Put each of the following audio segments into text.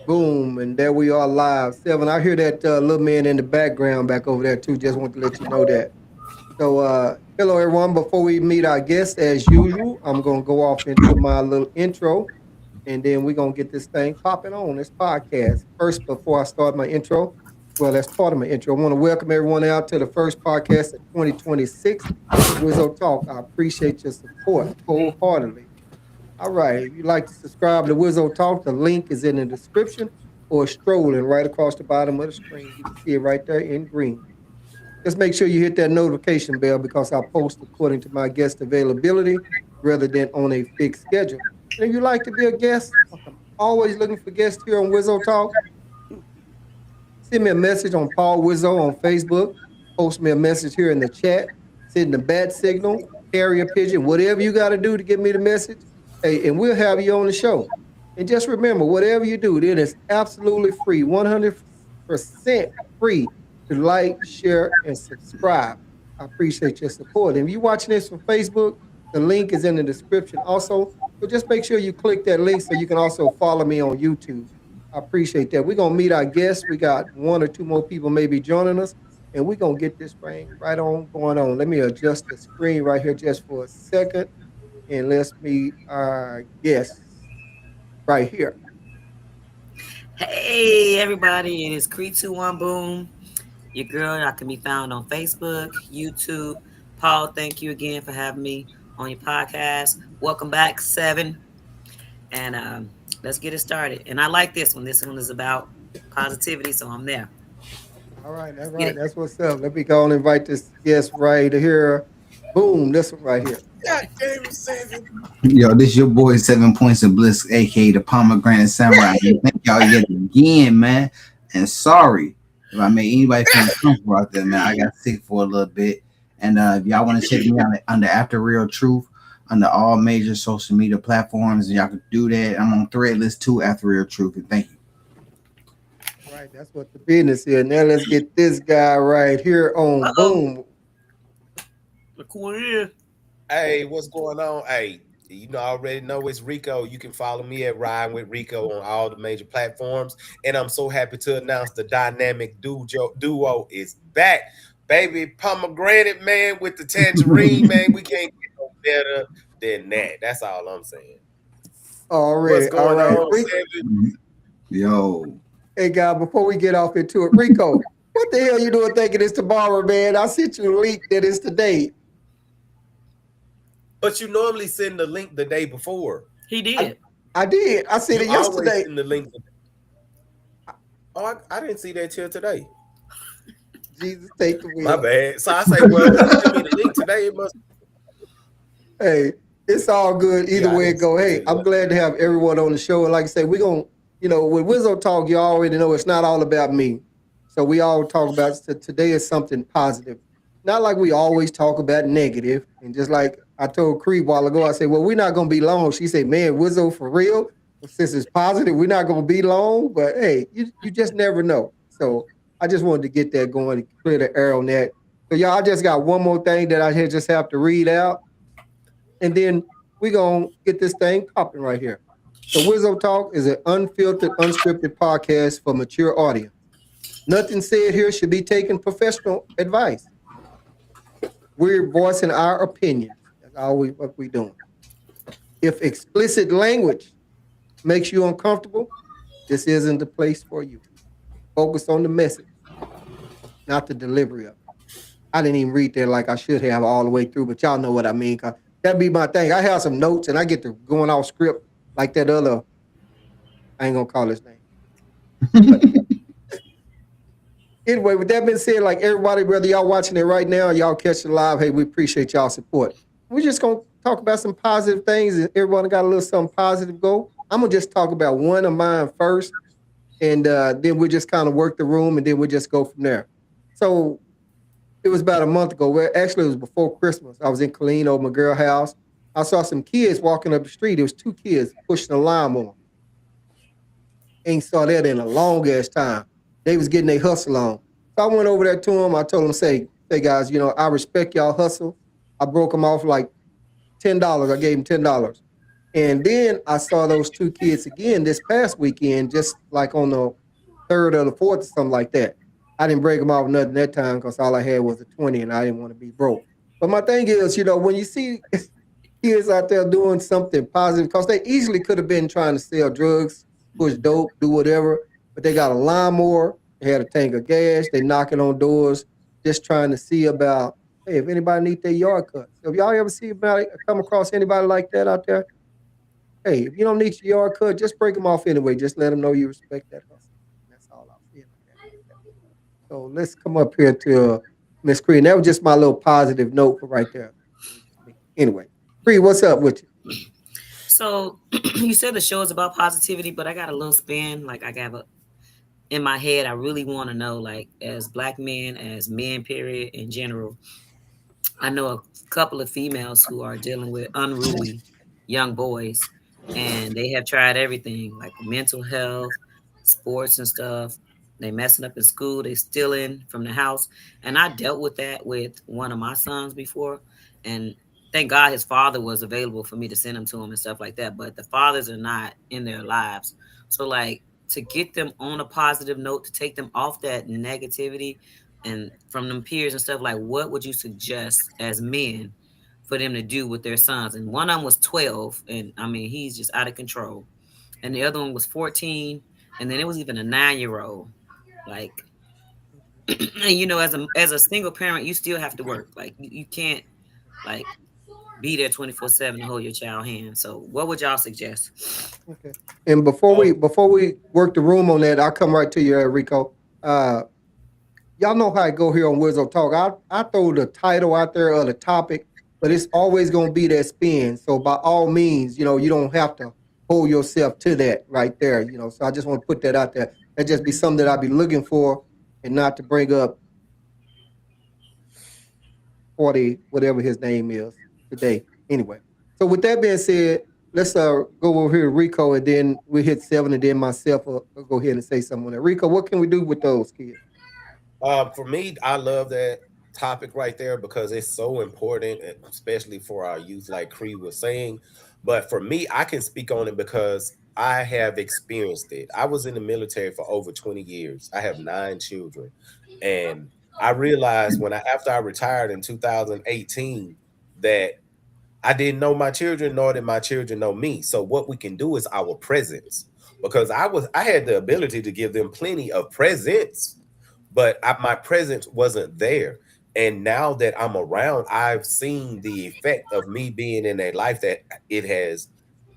Boom, and there we are live. Seven, I hear that little man in the background back over there too. Just want to let you know that. So, hello everyone. Before we meet our guests, as usual, I'm gonna go off into my little intro, and then we're gonna get this thing popping on this podcast. First, before I start my intro, well, that's part of my intro. I want to welcome everyone out to the first podcast of 2026, Wizzo Talk. I appreciate your support wholeheartedly. All right. If you'd like to subscribe to Wizzo Talk, the link is in the description or scrolling right across the bottom of the screen. You can see it right there in green. Just make sure you hit that notification bell because I post according to my guest availability rather than on a fixed schedule. And if you'd like to be a guest, I'm always looking for guests here on Wizzo Talk. Send me a message on Paul Wizzo on Facebook. Post me a message here in the chat. Send the bat signal, carrier pigeon, whatever you got to do to get me the message. Hey, and we'll have you on the show. And just remember, whatever you do, it is absolutely free, 100% free to like, share, and subscribe. I appreciate your support. And if you're watching this from Facebook, the link is in the description also. So just make sure you click that link so you can also follow me on YouTube. I appreciate that. We're going to meet our guests. We got one or two more people maybe joining us, and we're going to get this thing right on going on. Let me adjust the screen right here just for a second, and let's meet our guests right here. Hey, everybody. It is Cree21 Boom. Your girl, I can be found on Facebook, YouTube. Paul, thank you again for having me on your podcast. Welcome back, Seven. And let's get it started. And I like this one. This one is about positivity, so I'm there. All right, that's right. That's what's up. Let me go and invite this guest right here. Boom, this one right here. Yo, this your boy 7 Points of Bliss, aka the Pomegranate Samurai. Thank y'all yet again, man. And sorry if I made anybody feel uncomfortable out there, man. I got sick for a little bit. And if y'all want to check me out under After Real Truth, under all major social media platforms, y'all can do that. I'm on Threadless too, After Real Truth. And thank you. All right, that's what the business is. Now let's get this guy right here on Boom. Look who it is. Hey, what's going on? Hey, I already know it's Rico. You can follow me at Riding with Rico on all the major platforms. And I'm so happy to announce the dynamic duo is back. Baby Pomegranate, man, with the tangerine, man. We can't get no better than that. That's all I'm saying. Already, what's going on, Rico? Yo. Hey, guy, before we get off into it, Rico, what the hell you doing thinking it's tomorrow, man? I sent you a link that it's today. But you normally send the link the day before. He did. I did. I sent it yesterday. Send the link. Oh, I didn't see that till today. Jesus, take the wheel. My bad. So I say, well, send me the link today. It must. Hey, it's all good. Either way it go. Hey, I'm glad to have everyone on the show. And like I say, we're going to, with Wizzo Talk, you already know it's not all about me. So we all talk about today is something positive. Not like we always talk about negative. And just like I told Cree a while ago, I said, well, we're not going to be long. She said, man, Wizzo, for real? Since it's positive, we're not going to be long. But, hey, you just never know. So I just wanted to get that going and clear the air on that. So, y'all, I just got one more thing that I just have to read out. And then we're going to get this thing popping right here. So Wizzo Talk is an unfiltered, unscripted podcast for mature audience. Nothing said here should be taken professional advice. We're voicing our opinions. That's all what we're doing. If explicit language makes you uncomfortable, this isn't the place for you. Focus on the message, not the delivery of it. I didn't even read that like I should have all the way through, but y'all know what I mean. That'd be my thing. I have some notes and I get to going off script like that other, I ain't gonna call his name. Anyway, with that being said, like everybody, whether y'all watching it right now or y'all catching it live, hey, we appreciate y'all support. We're just going to talk about some positive things. And everyone got a little something positive go. I'm going to just talk about one of mine first, and then we'll just kind of work the room, and then we'll just go from there. So it was about a month ago. Well, actually, it was before Christmas. I was in Killeen over my girl's house. I saw some kids walking up the street. There was two kids pushing a lawnmower. Ain't saw that in a long-ass time. They was getting their hustle on. So I went over there to them. I told them, say guys, I respect y'all hustle. I broke them off like $10. I gave them $10. And then I saw those two kids again this past weekend, just like on the third or the fourth or something like that. I didn't break them off nothing that time because all I had was a 20 and I didn't want to be broke. But my thing is, when you see kids out there doing something positive, because they easily could have been trying to sell drugs, push dope, do whatever, but they got a lawnmower, they had a tank of gas, they knocking on doors, just trying to see about, hey, if anybody need their yard cut. So if y'all ever see about come across anybody like that out there, hey, if you don't need your yard cut, just break them off anyway. Just let them know you respect that hustle. That's all I'm saying on that right there. So let's come up here to Miss Cree. And that was just my little positive note for right there. It was just me. Anyway, Cree, what's up with you? So you said the show is about positivity, but I got a little spin. Like I got in my head, I really want to know, like, as black men, as men, period, in general, I know a couple of females who are dealing with unruly young boys, and they have tried everything like mental health, sports, and stuff. They messing up in school, they stealing from the house, and I dealt with that with one of my sons before, and thank God his father was available for me to send him to him and stuff like that. But the fathers are not in their lives, so like to get them on a positive note, to take them off that negativity and from them peers and stuff, like what would you suggest as men for them to do with their sons? And one of them was 12, and I mean he's just out of control, and the other one was 14, and then it was even a 9-year old. Like and as a single parent, you still have to work. Like you can't like be there 24/7 to hold your child hand. So what would y'all suggest? Okay. And before we work the room on that, I'll come right to you, Rico. Uh, y'all know how I go here on Wizzo Talk. I throw the title out there or the topic, but it's always gonna be that spin. So by all means, you don't have to hold yourself to that right there. So I just want to put that out there. That just be something that I'll be looking for, and not to bring up 40 whatever his name is today. Anyway, so with that being said, let's go over here to Rico, and then we hit seven, and then myself will go ahead and say something on that. Rico, what can we do with those kids? For me, I love that topic right there because it's so important, especially for our youth, like Cree was saying. But for me, I can speak on it because I have experienced it. I was in the military for over 20 years. I have 9 children. And I realized after I retired in 2018 that I didn't know my children, nor did my children know me. So what we can do is our presence. Because I had the ability to give them plenty of presents, but my presence wasn't there. And now that I'm around, I've seen the effect of me being in their life, that it has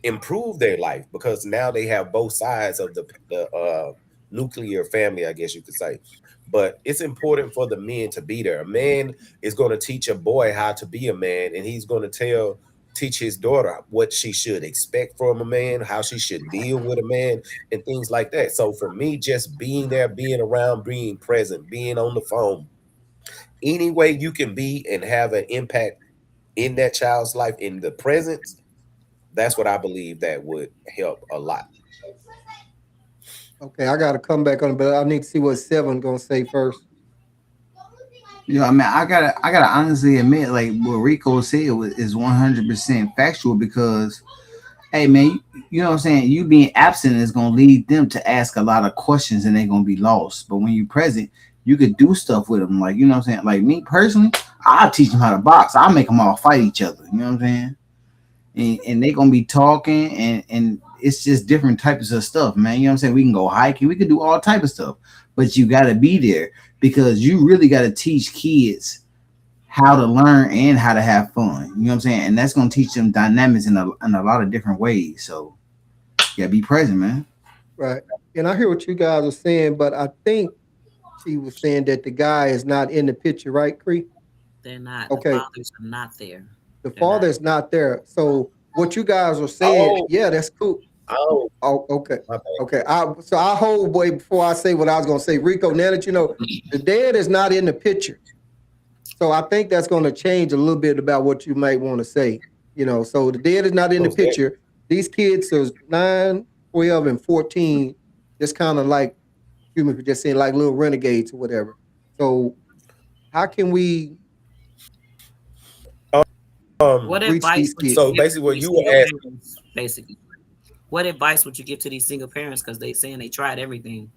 improved their life because now they have both sides of the nuclear family, I guess you could say. But it's important for the men to be there. A man is going to teach a boy how to be a man, and he's going to teach his daughter what she should expect from a man, how she should deal with a man, and things like that. So for me, just being there, being around, being present, being on the phone, any way you can be and have an impact in that child's life in the presence, that's what I believe that would help a lot. Okay, I got to come back on it, but I need to see what seven gonna say first. I mean, I gotta honestly admit, like what Rico said is 100% factual because, hey man, you know what I'm saying. You being absent is gonna lead them to ask a lot of questions and they're gonna be lost. But when you're present, you could do stuff with them. Like you know what I'm saying. Like me personally, I'll teach them how to box. I'll make them all fight each other. You know what I'm saying. And they're gonna be talking and it's just different types of stuff, man. You know what I'm saying? We can go hiking, we can do all type of stuff, but you gotta be there because you really gotta teach kids how to learn and how to have fun. You know what I'm saying? And that's gonna teach them dynamics in a lot of different ways. So yeah, be present, man. Right. And I hear what you guys are saying, but I think she was saying that the guy is not in the picture, right, Cree? They're not. The Okay. fathers are not there. The They're not. father is not there. So what you guys are saying, Oh, yeah, that's cool. oh, Oh, okay. my bad. Okay. I hold boy before I say what I was gonna say. Rico, now that you know the dad is not in the picture. So I think that's gonna change a little bit about what you might want to say. So the dad is not in the Most definitely. picture. These kids are 9, 12, and 14, just kind of like human for just saying like little renegades or whatever. So how can we Um, What reach advice these would kids? you so give basically, to what these you single were asking, parents? basically. What advice would you give to these single parents? Because they saying they tried everything.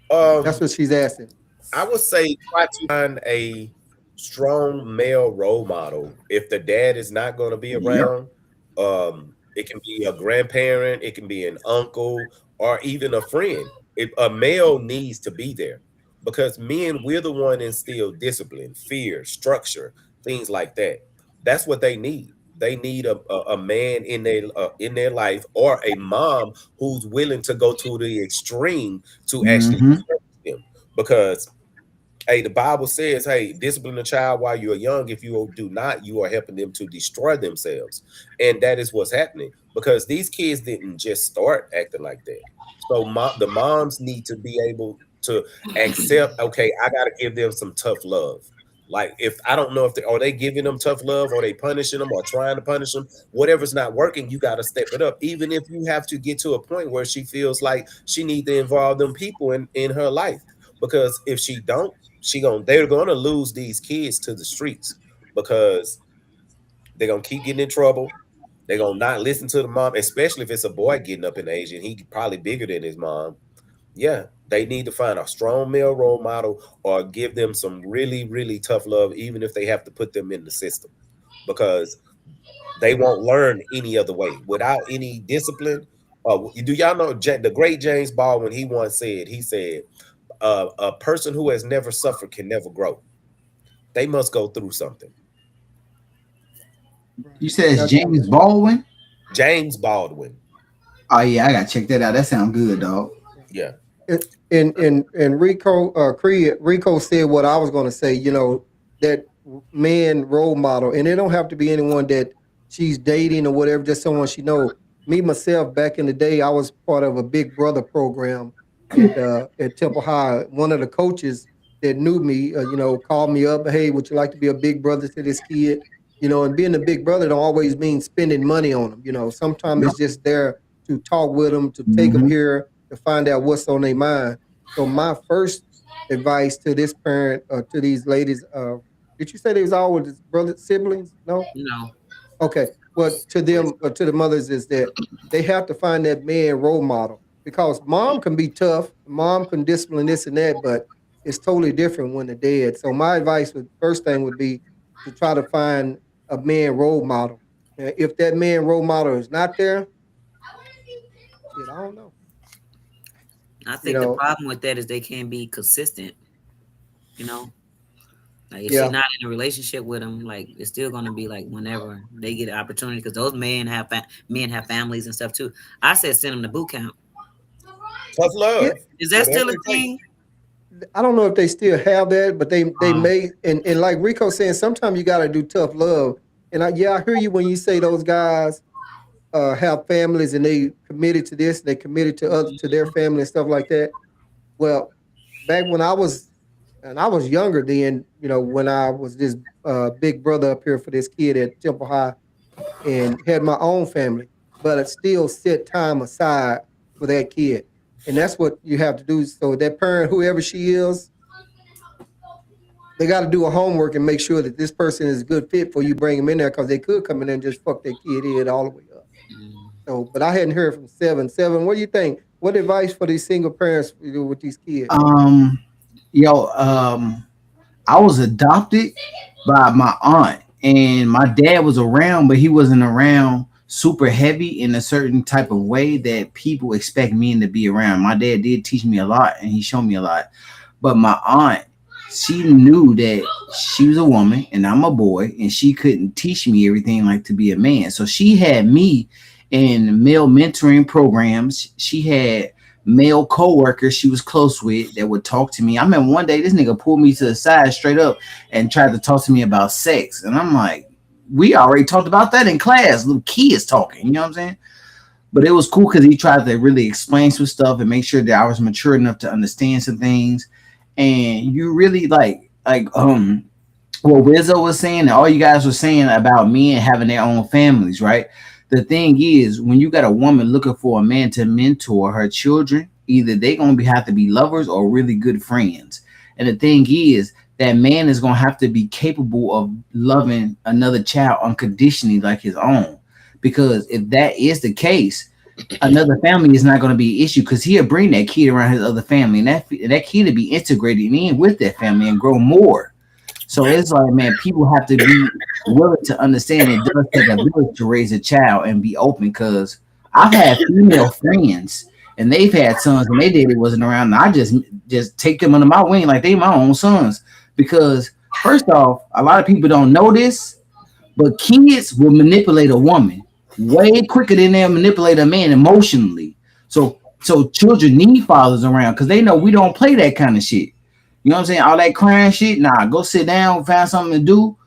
That's Um, what she's asking. I would say try to find a strong male role model. If the dad is not going to be Yep. around, it can be a grandparent, it can be an uncle, or even a friend. If a male needs to be there, because men, we're the one instill discipline, fear, structure, things like that. That's what they need. They need a man in their life, or a mom who's willing to go to the extreme to actually Mm-hmm. them, because hey, the Bible says, hey, discipline a child while you're young. If you do not, you are helping them to destroy themselves. And that is what's happening, because these kids didn't just start acting like that. So the moms need to be able to accept, okay, I got to give them some tough love. Like, if I don't know if they are they giving them tough love, or they punishing them, or trying to punish them, whatever's not working, you got to step it up. Even if you have to get to a point where she feels like she need to involve them people in her life, because if she don't, they're gonna lose these kids to the streets, because they're gonna keep getting in trouble. They're gonna not listen to the mom, especially if it's a boy getting up in age and he probably bigger than his mom. Yeah, they need to find a strong male role model, or give them some really, really tough love, even if they have to put them in the system, because they won't learn any other way without any discipline. Do y'all know the great James Baldwin? He said, a person who has never suffered can never grow. They must go through something. Right. You said it's That's James Baldwin. James Baldwin. Oh yeah, I gotta check that out. That sounds good, dog. right. Yeah. And Rico Rico said what I was going to say. You know, that man role model, and it don't have to be anyone that she's dating or whatever. Just someone she know. Me myself, back in the day, I was part of a Big Brother program at Temple High. One of the coaches that knew me, called me up. Hey, would you like to be a big brother to this kid? You know, and being a big brother don't always mean spending money on them. You know, sometimes Yep. it's just there to talk with them, to take them Mm-hmm. here, to find out what's on their mind. So my first advice to this parent, to these ladies, did you say they was all with his brother siblings? No. No. Okay. Well, to them, to the mothers, is that they have to find that man role model, because mom can be tough, mom can discipline this and that, but it's totally different when they're dead. So my advice would first thing would be to try to find a man role model. If that man role model is not there, shit, I don't know. I You think the know, problem with that is they can't be consistent. You know, like if she's yeah, not in a relationship with him, like it's still gonna be like whenever they get an opportunity, because those men have families and stuff too. I said send them to boot camp. Tough yeah. love. Is that Whatever still a it takes. thing? I don't know if they still have that, but they Um, may. And like Rico saying, sometimes you got to do tough love. And I hear you when you say those guys have families and they committed to this, they committed to other to their family and stuff like that. Well, back when I was younger then, when I was this big brother up here for this kid at Temple High and had my own family, but I still set time aside for that kid. And that's what you have to do. So that parent, whoever she is, they got to do a homework and make sure that this person is a good fit for you. Bring them in there, because they could come in there and just fuck their kid head all the way up. mm, So, but I hadn't heard from Seven. Seven, what do you think? What advice for these single parents with these kids? Um, yo, I was adopted by my aunt, and my dad was around, but he wasn't around super heavy in a certain type of way that people expect men to be around. My dad did teach me a lot, and he showed me a lot. But my aunt, she knew that she was a woman and I'm a boy, and she couldn't teach me everything like to be a man. So she had me in male mentoring programs. She had male co-workers she was close with that would talk to me. I remember one day this nigga pulled me to the side straight up and tried to talk to me about sex. And I'm like, we already talked about that in class. Little kids talking, you know what I'm saying? But it was cool because he tried to really explain some stuff and make sure that I was mature enough to understand some things. And you really what Wizzo was saying and all you guys were saying about men having their own families, right? The thing is, when you got a woman looking for a man to mentor her children, either they gonna have to be lovers or really good friends. And the thing is, that man is gonna have to be capable of loving another child unconditionally like his own. because if that is the case, another family is not going to be an issue because he'll bring that kid around his other family, and that kid will be integrated in with that family and grow more. So it's like, man, people have to be willing to understand it does take a village to raise a child and be open. Because I've had female friends and they've had sons and they daddy wasn't around, and I just take them under my wing like they my own sons. Because first off, a lot of people don't know this, but kids will manipulate a woman way quicker than they'll manipulate a man emotionally. So children need fathers around because they know we don't play that kind of shit. You know what I'm saying? All that crying shit. Nah, go sit down, find something to do.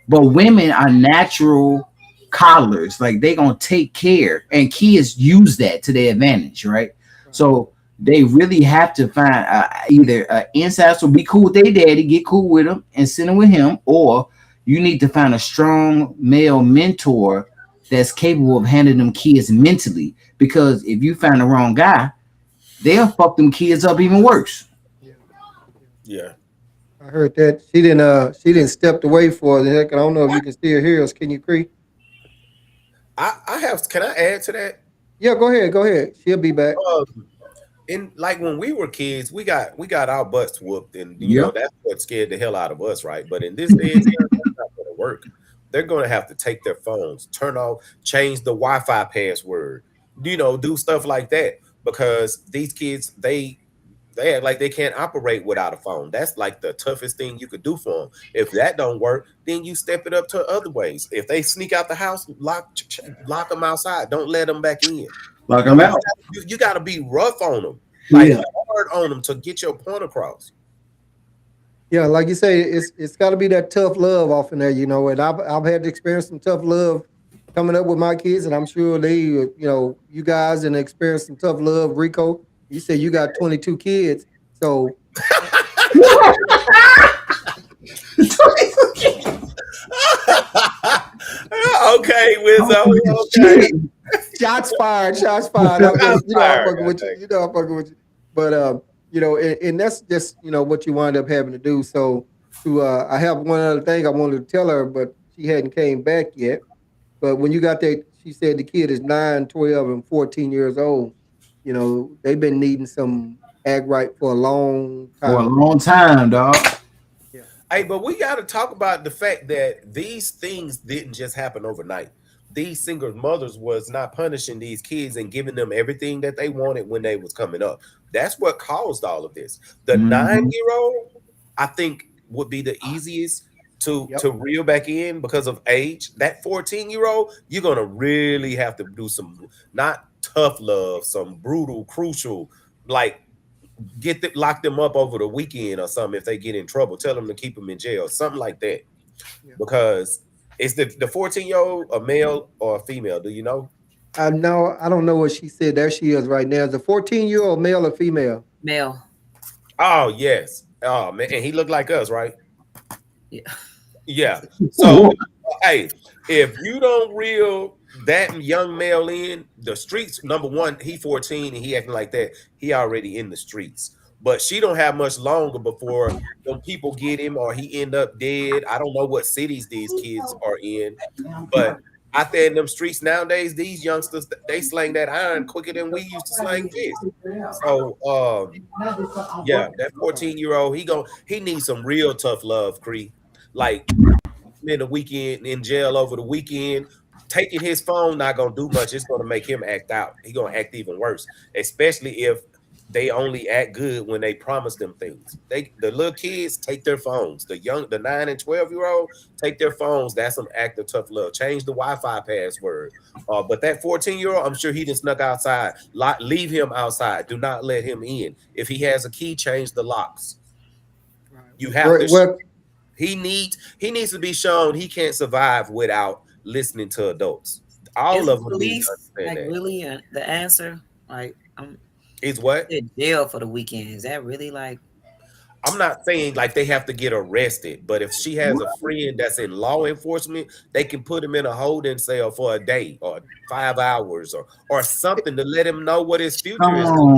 But women are natural coddlers. Like they gonna take care, and kids use that to their advantage, right? So they really have to find either incest or be cool with their daddy, get cool with him, and send him with him, or you need to find a strong male mentor that's capable of handling them kids mentally. Because if you find the wrong guy, they'll fuck them kids up even worse. Yeah, yeah. Yeah. I heard that she didn't step away for the heck. I don't know if you can still hear us. Can you, Cree? I have. Can I add to that? Yeah, go ahead. Go ahead. She'll be back. In like when we were kids, we got our butts whooped, and Yep. that's what scared the hell out of us, right? But in this day and time, that's not going to work. They're going to have to take their phones, turn off, change the Wi-Fi password, do stuff like that because these kids they act like they can't operate without a phone. That's like the toughest thing you could do for them. If that don't work, then you step it up to other ways. If they sneak out the house, lock them outside. Don't let them back in. Lock I them mean, out. you got to be rough on them, like Yeah. hard on them to get your point across. Yeah, like you say, it's got to be that tough love off in there, And I've had to experience some tough love coming up with my kids, and I'm sure you guys, and experience some tough love. Rico, you say you got 22 kids, so Okay, Wizzo. Oh, Okay. shit. shots fired, shots fired. Shots I'm fired, fucking with you. I'm fucking with you. But and that's just what you wind up having to do. So I have one other thing I wanted to tell her, but she hadn't came back yet. But when you got that, she said the kid is 9, 12, and 14 years old. They've been needing some act right for a long For a time. long time, dog. Yeah, Hey, but we got to talk about the fact that these things didn't just happen overnight. These single mothers was not punishing these kids and giving them everything that they wanted when they was coming up. That's what caused all of this. The Mhm. 9-year old, I think, would be the easiest to yep, reel back in because of age. That 14-year old, you're gonna really have to do some not tough love, some brutal, crucial, like lock them up over the weekend or something if they get in trouble. Tell them to keep them in jail, something like that. yeah. Because it's the 14-year-old a male or a female? Do you know? I know. I don't know what she said. There she is right now. Is a 14-year-old male or female? Male. Oh yes. Oh man, and he looked like us, right? Yeah. Yeah. So hey, if you don't reel that young male in the streets, number one, he 14 and he acting like that. He already in the streets. But she don't have much longer before them people get him or he end up dead. I don't know what cities these kids are in, but out there in them streets nowadays, these youngsters they slang that iron quicker than we used to slang fish. So yeah, that 14-year-old, he needs some real tough love, Cree. Like in the weekend in jail over the weekend. Taking his phone not gonna do much. It's gonna make him act out. He gonna act even worse, especially if they only act good when they promise them things. The little kids take their phones. The 9 and 12-year-old take their phones. That's some act of tough love. Change the Wi-Fi password. But that 14-year-old, I'm sure he didn't snuck outside. Leave him outside. Do not let him in. If he has a key, change the locks. Right. You have Well, to. well, He needs to be shown he can't survive without listening to adults. Is All the of them need to police understand like that. really the answer? Like, Is what? in jail for the weekend. Is that really like? I'm not saying like they have to get arrested, but if she has a friend that's in law enforcement, they can put him in a holding cell for a day or 5 hours or something to let him know what his future Come is. on,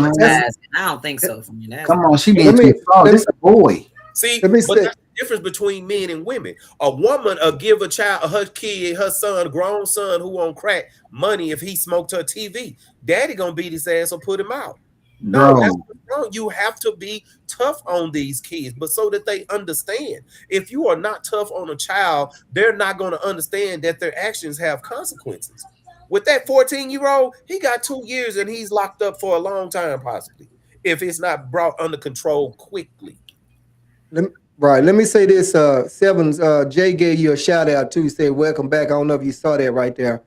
man. that's Traumatized. I don't think so. For me, that's Come on, she let being me too soft. let me This a boy. See, let me but say. difference between men and women. A woman give a child, her kid, her son, grown son who on crack money if he smoked her TV. Daddy gonna beat his ass or put him out. No, that's Bro, what's wrong. You have to be tough on these kids, but so that they understand. If you are not tough on a child, they're not going to understand that their actions have consequences. With that 14-year-old, he got 2 years and he's locked up for a long time, possibly, if it's not brought under control quickly. Let me, right. Let me say this. Sevens. Jay gave you a shout out too. He said, "Welcome back." I don't know if you saw that right there.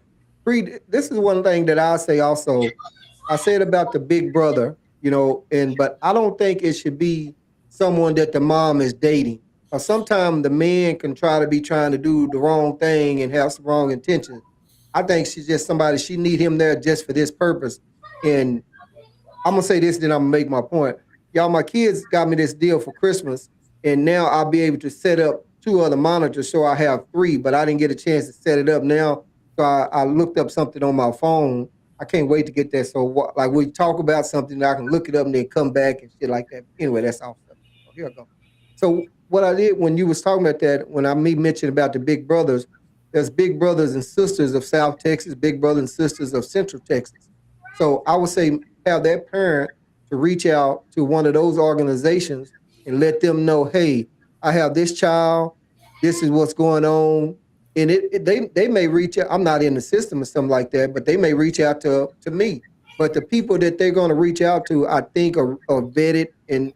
This is one thing that I say also. I said about the big brother, but I don't think it should be someone that the mom is dating. Or sometimes the man can try to be trying to do the wrong thing and have some wrong intentions. I think she's just somebody. She need him there just for this purpose. And I'm gonna say this, then I'm gonna make my point. Y'all, my kids got me this deal for Christmas, and now I'll be able to set up two other monitors, so I have three. But I didn't get a chance to set it up now, so I looked up something on my phone. I can't wait to get that. So, like, we talk about something, I can look it up and then come back and shit like that. Anyway, that's all stuff. So here I go. So what I did when you was talking about that, when me mentioned about the big brothers, there's big brothers and sisters of South Texas, big brothers and sisters of Central Texas. So I would say have that parent to reach out to one of those organizations and let them know, hey, I have this child, this is what's going on. And they may reach out. I'm not in the system or something like that, but they may reach out to me. But the people that they're going to reach out to, I think, are vetted and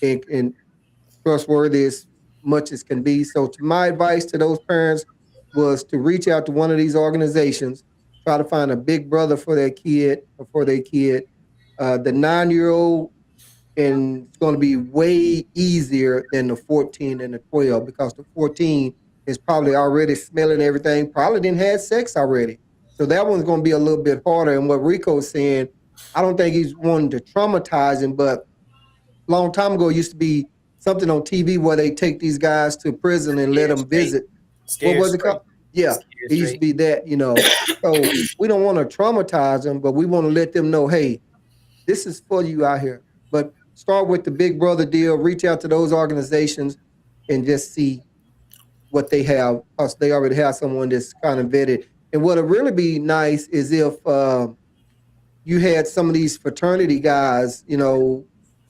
and trustworthy as much as can be. So, to my advice to those parents was to reach out to one of these organizations, try to find a big brother for their kid or for their kid. The 9-year-old, and it's going to be way easier than the 14 and the 12 because the 14 is probably already smelling everything, probably didn't have sex already. So that one's going to be a little bit harder. And what Rico's saying, I don't think he's wanting to traumatize him, but long time ago it used to be something on TV where they take these guys to prison and let Scared them straight. visit. What Scared was it straight. called? Yeah, Scared it used to straight. be that. So we don't want to traumatize them, but we want to let them know, hey, this is for you out here. But start with the Big Brother deal. Reach out to those organizations and just see what they have. Because they already have someone that's kind of vetted. And what would really be nice is if you had some of these fraternity guys,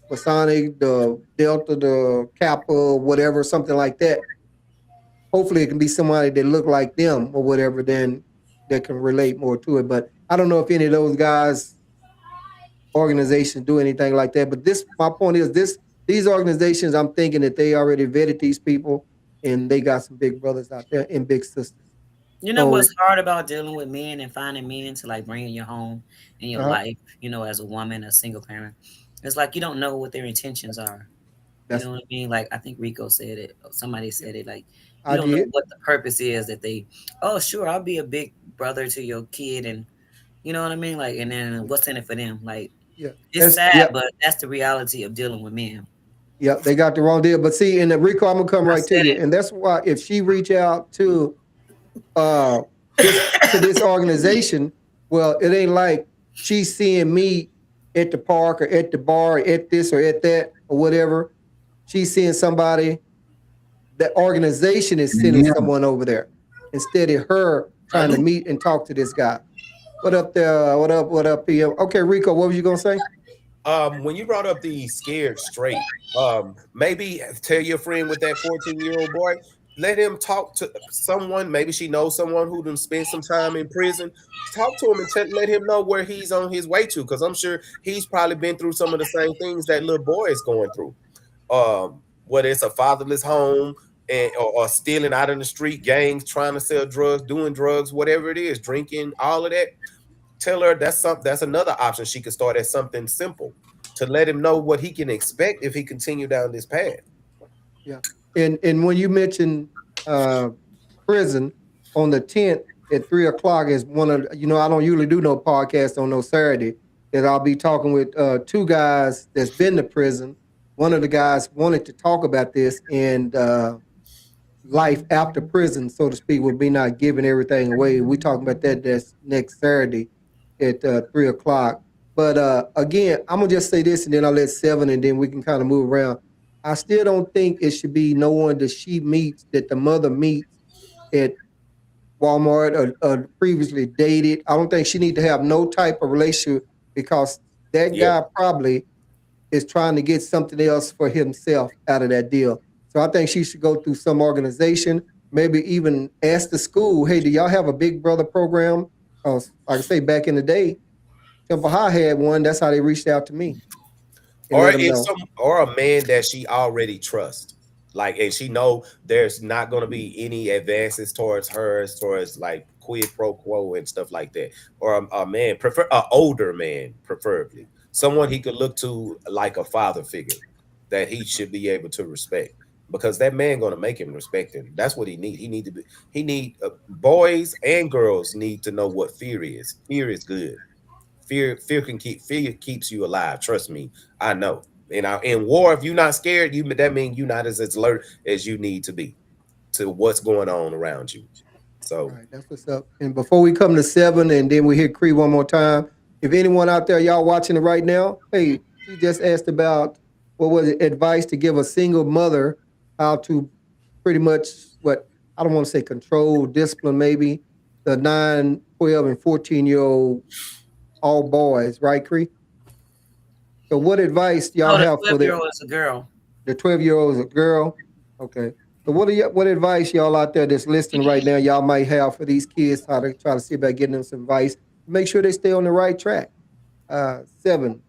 Masonic, the Delta, the Kappa, whatever, something like that. Hopefully, it can be somebody that look like them or whatever, then that can relate more to it. But I don't know if any of those guys organizations do anything like that. But my point is, these organizations, I'm thinking that they already vetted these people, and they got some big brothers out there and big sisters. You know what's So, hard about dealing with men and finding meaning to like bring in your home in your uh, life, as a woman, a single parent. It's like you don't know what their intentions are. You that's know what I mean? Like I think Rico said it, or somebody yeah, said it, like you I don't know did. what the purpose is that they, oh sure, I'll be a big brother to your kid, and you know what I mean? Like, and then Yeah, what's in it for them? Like yeah, it's that's sad, yeah, but that's the reality of dealing with men. yeah. They got the wrong deal. But see, in the Rico, I'm gonna come I right to said you, it. and that's why if she reach out uh this to this organization, well, it ain't like she's seeing me at the park or at the bar or at this or at that or whatever. She's seeing somebody. The organization is sending yeah, someone over there instead of her trying to meet and talk to this guy. What up there? What up? What up, PM? Okay, Rico, what was you gonna say? When you brought up the scared straight, maybe tell your friend with that 14-year-old boy, let him talk to someone. Maybe she knows someone who done spent some time in prison. Talk to him and let him know where he's on his way to, because I'm sure he's probably been through some of the same things that little boy is going through. Whether it's a fatherless home or stealing out in the street, gangs trying to sell drugs, doing drugs, whatever it is, drinking, all of that. Tell her that's another option. She could start at something simple to let him know what he can expect if he continue down this path. Yeah. And when you mentioned uh prison on the 10th at 3 o'clock is one of I don't usually do no podcast on no Saturday. That I'll be talking with two guys that's been to prison. One of the guys wanted to talk about this and life after prison, so to speak, would be not giving everything away. We talking about that that's next Saturday at 3 o'clock. But again, I'm gonna just say this, and then I'll let Seven, and then we can kind of move around. I still don't think it should be no one that she meets that the mother meets at Walmart or previously dated. I don't think she need to have no type of relationship because that Yeah. guy probably is trying to get something else for himself out of that deal. So I think she should go through some organization, maybe even ask the school, hey, do y'all have a big brother program? Like I say, back in the day, Temple High had one. That's how they reached out to me and Or let them it's know. some or a man that she already trusts. Like, and she know there's not going to be any advances towards her as towards like quid pro quo and stuff like that. Or a man, prefer a older man, preferably someone he could look to like a father figure that he should be able to respect, because that man going to make him respect him. That's what he need. He need to be. He need boys and girls need to know what fear is. Fear is good. Fear keeps you alive. Trust me, I know. And in war, if you're not scared, that means you're not as alert as you need to be to what's going on around you. All So right, that's what's up. And before we come to 7 and then we hit Cree one more time, if anyone out there, y'all watching it right now, hey, she just asked about what was it, advice to give a single mother how to pretty much what I don't want to say control, discipline maybe, the 9, 12, and 14-year-old all boys, right, Cree? So what advice y'all Oh, the have for 12-year-old is a girl. the 12-year-old is a girl? Okay. So what advice y'all out there that's listening right now y'all might have for these kids how to try to see about getting them some advice. Make sure they stay on the right track. 7.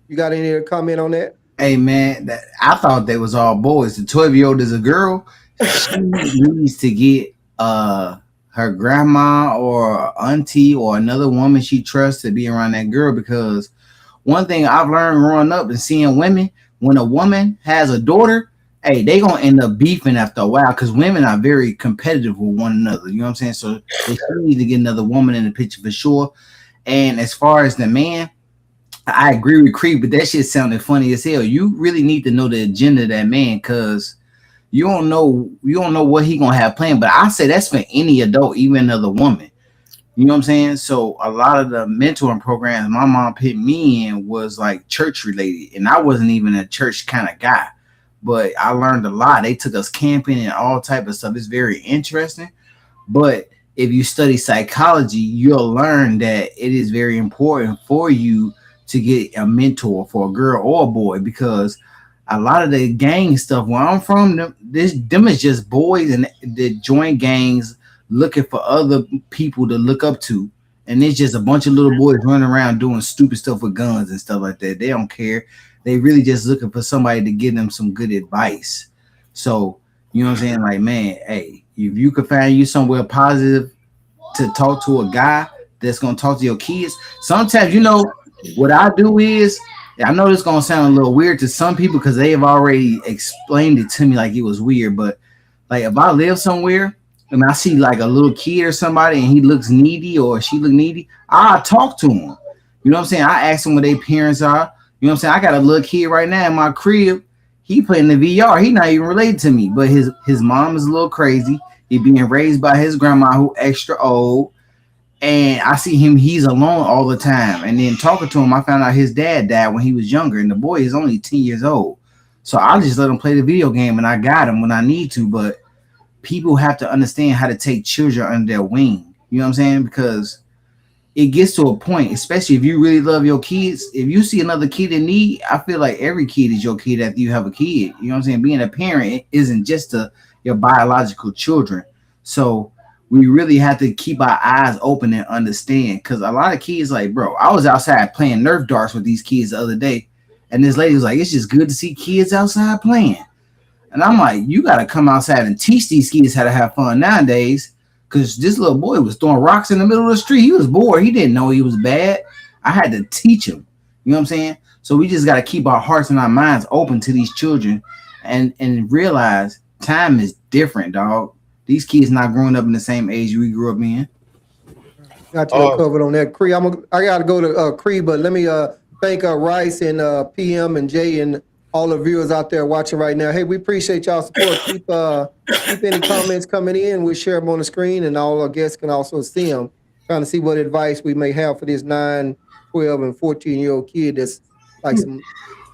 You got any other comment on that? Hey man, I thought they was all boys. The 12-year-old is a girl. She needs to get her grandma or auntie or another woman she trusts to be around that girl, because one thing I've learned growing up and seeing women, when a woman has a daughter, hey, they gonna end up beefing after a while because women are very competitive with one another. You know what I'm saying? So they still need to get another woman in the picture for sure. And as far as the man, I agree with Creed, but that shit sounded funny as hell. You really need to know the agenda of that man, because you don't know what he gonna have planned. But I say that's for any adult, even another woman. You know what I'm saying? So a lot of the mentoring programs my mom put me in was like church related, and I wasn't even a church kind of guy, but I learned a lot. They took us camping and all type of stuff. It's very interesting. But if you study psychology, you'll learn that it is very important for you to get a mentor for a girl or a boy, because a lot of the gang stuff where I'm from, them is just boys and they join gangs looking for other people to look up to. And it's just a bunch of little boys running around doing stupid stuff with guns and stuff like that. They don't care. They really just looking for somebody to give them some good advice. So, you know what I'm saying? Like, man, hey, if you could find you somewhere positive to talk to a guy that's gonna talk to your kids. Sometimes, what I do is, I know this gonna sound a little weird to some people because they have already explained it to me like it was weird, but like if I live somewhere and I see like a little kid or somebody and he looks needy or she look needy, I talk to him. You know what I'm saying? I ask them what their parents are. You know what I'm saying? I got a little kid right now in my crib. He playing the VR. He not even related to me, but his mom is a little crazy. He being raised by his grandma who extra old, and I see him, he's alone all the time. And then talking to him, I found out his dad died when he was younger, and the boy is only 10 years old. So I just let him play the video game, and I got him when I need to. But people have to understand how to take children under their wing. You know what I'm saying? Because it gets to a point, especially if you really love your kids. If you see another kid in need, I feel like every kid is your kid after you have a kid. You know what I'm saying? Being a parent isn't just your biological children. So we really have to keep our eyes open and understand. Because a lot of kids, like, bro, I was outside playing Nerf darts with these kids the other day, and this lady was like, it's just good to see kids outside playing. And I'm like, you got to come outside and teach these kids how to have fun nowadays. Because this little boy was throwing rocks in the middle of the street. He was bored. He didn't know he was bad. I had to teach him. You know what I'm saying? So we just got to keep our hearts and our minds open to these children and realize time is different, dog. These kids not growing up in the same age we grew up in. Got you um covered on that, Cree. I got to go to Cree, but let me thank Rice and PM and Jay and all the viewers out there watching right now. Hey, we appreciate y'all support. Keep any comments coming in. We'll share them on the screen, and all our guests can also see them. Trying to see what advice we may have for this 9, 12, and 14-year-old kid that's like some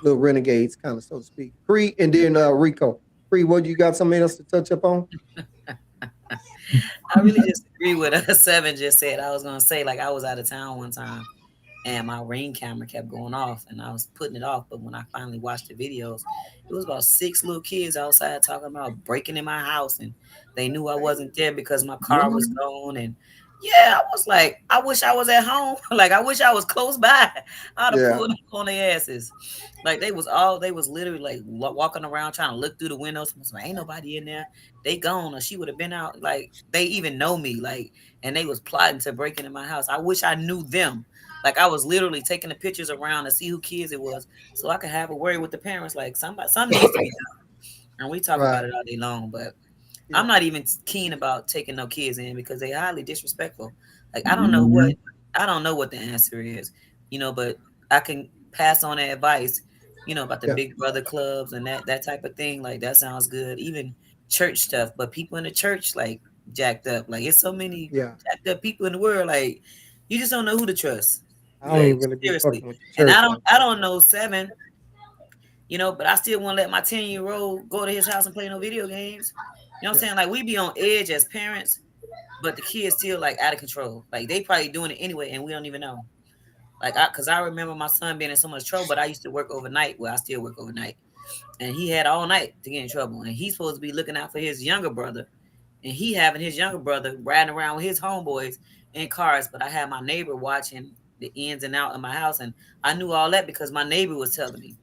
little renegades, kind of so to speak. Cree and then Rico. Cree, what you got something else to touch up on? I really just agree with Seven just said. I was gonna say like I was out of town one time and my Ring camera kept going off and I was putting it off. But when I finally watched the videos, it was about six little kids outside talking about breaking in my house and they knew I wasn't there because my car was gone. And yeah, I was like, I wish I was at home. Like I wish I was close by. I'd have Yeah, pulled up on their asses. Like they was literally like walking around trying to look through the windows. I was like, ain't nobody in there. They gone or she would have been out. Like they even know me. Like and they was plotting to break into my house. I wish I knew them. Like I was literally taking the pictures around to see who kids it was, so I could have a word with the parents. Like something needs to be done, and we talk about right. it all day long. But I'm Yeah, not even keen about taking no kids in because they highly disrespectful. Like Mhm. I don't know what the answer is, but I can pass on that advice, about the yeah, big brother clubs and that type of thing. Like that sounds good. Even church stuff, but people in the church like jacked up. Like it's so many yeah. jacked up people in the world. Like you just don't know who to trust. I don't Like even really be seriously. fucking with the And church like I that. don't know Seven, but I still won't let my 10-year-old go to his house and play no video games. You know what I'm Yeah, saying? Like we be on edge as parents, but the kids still like out of control. Like they probably doing it anyway, and we don't even know. Cause I remember my son being in so much trouble, but I used to work overnight. Well, I still work overnight, and he had all night to get in trouble. And he's supposed to be looking out for his younger brother, and he having his younger brother riding around with his homeboys in cars. But I had my neighbor watching the ins and out of my house, and I knew all that because my neighbor was telling me.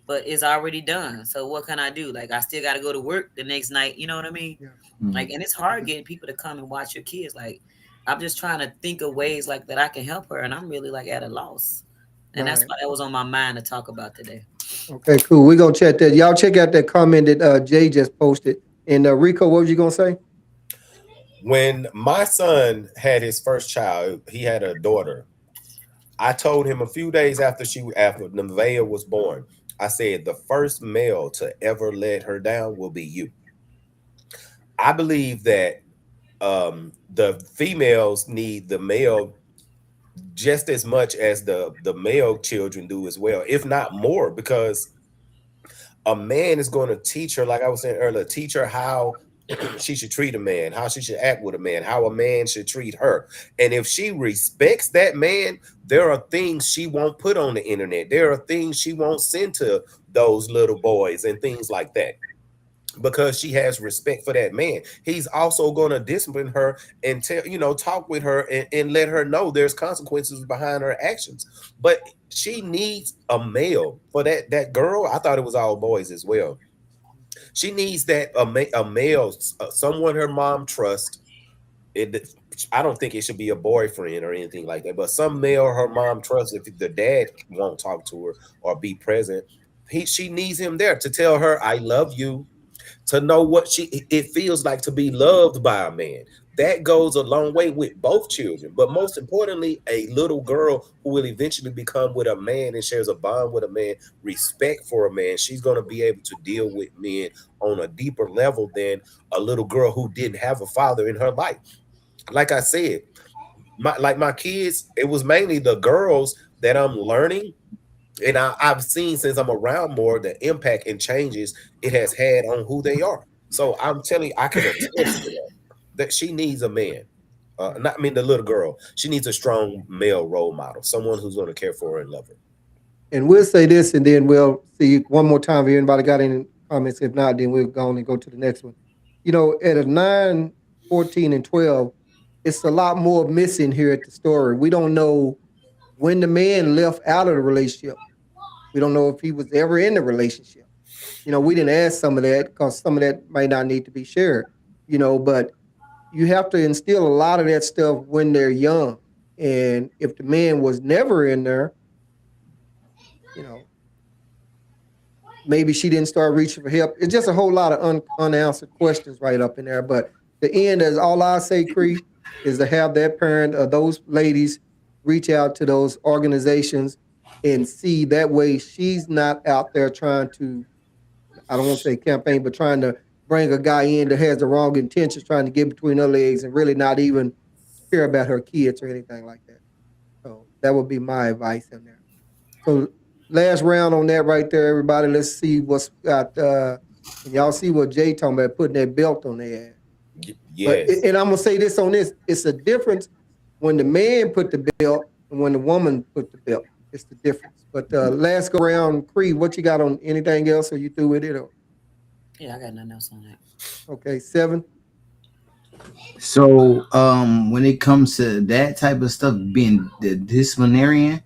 But it's already done. So what can I do? Like I still got to go to work the next night. You know what I mean? yeah. Like, Mhm. and it's I hard get getting people to come and watch your kids. Like, I'm just trying to think of ways like that I can help her, and I'm really like at a loss. And that's right. why that was on my mind to talk about today. Okay, cool. We're gonna check that. Y'all check out that comment that Jay just posted. And Rico, what was you gonna say? When my son had his first child, he had a daughter. I told him a few days after Nevaeh was born, I said the first male to ever let her down will be you. I believe that the females need the male just as much as the male children do as well, if not more, because a man is going to teach her, like I was saying earlier, teach her how she should treat a man, how she should act with a man, how a man should treat her. And if she respects that man, there are things she won't put on the internet. There are things she won't send to those little boys and things like that, because she has respect for that man. He's also going to discipline her and talk with her and let her know there's consequences behind her actions. But she needs a male for that girl. I thought it was all boys as well. She needs that a male, someone her mom trusts. It, I don't think it should be a boyfriend or anything like that, but some male her mom trusts. If the dad won't talk to her or be present, she needs him there to tell her, I love you, to know what it feels like to be loved by a man. That goes a long way with both children, but most importantly, a little girl who will eventually become with a man and shares a bond with a man, respect for a man. She's going to be able to deal with men on a deeper level than a little girl who didn't have a father in her life. Like I said, my kids, it was mainly the girls that I'm learning, and I've seen, since I'm around more, the impact and changes it has had on who they are. So I'm telling you, I can attest to that she needs a man. Yeah. Not I mean the little girl. She needs a strong male role model, someone who's going to care for her and love her. And we'll say this, and then we'll see one more time if anybody got any comments. If not, then we'll go on and go to the next one. At a 9, 14, and 12, it's a lot more missing here at the story. We don't know when the man left out of the relationship. We don't know if he was ever in the relationship. We didn't ask some of that because some of that might not need to be shared. But you have to instill a lot of that stuff when they're young. And if the man was never in there, you know, maybe she didn't start reaching for help. It's just a whole lot of unanswered questions right up in there. But the end is all I say, Cree, is to have that parent or those ladies reach out to those organizations and see that way she's not out there trying to, I don't want to say campaign, but trying to bring a guy in that has the wrong intentions, trying to get between her legs and really not even care about her kids or anything like that. So that would be my advice in there. So last round on that right there, everybody. Let's see what's got. And y'all see what Jay talking about putting that belt on their ass. But Yes. and I'm gonna say this on this: it's a difference when the man put the belt and when the woman put the belt. It's the difference. But last go round, Creed, what you got on anything else? Or you through with it? Or Yeah, I got nothing else on that. okay, seven. So, when it comes to that type of stuff, being the disciplinarian,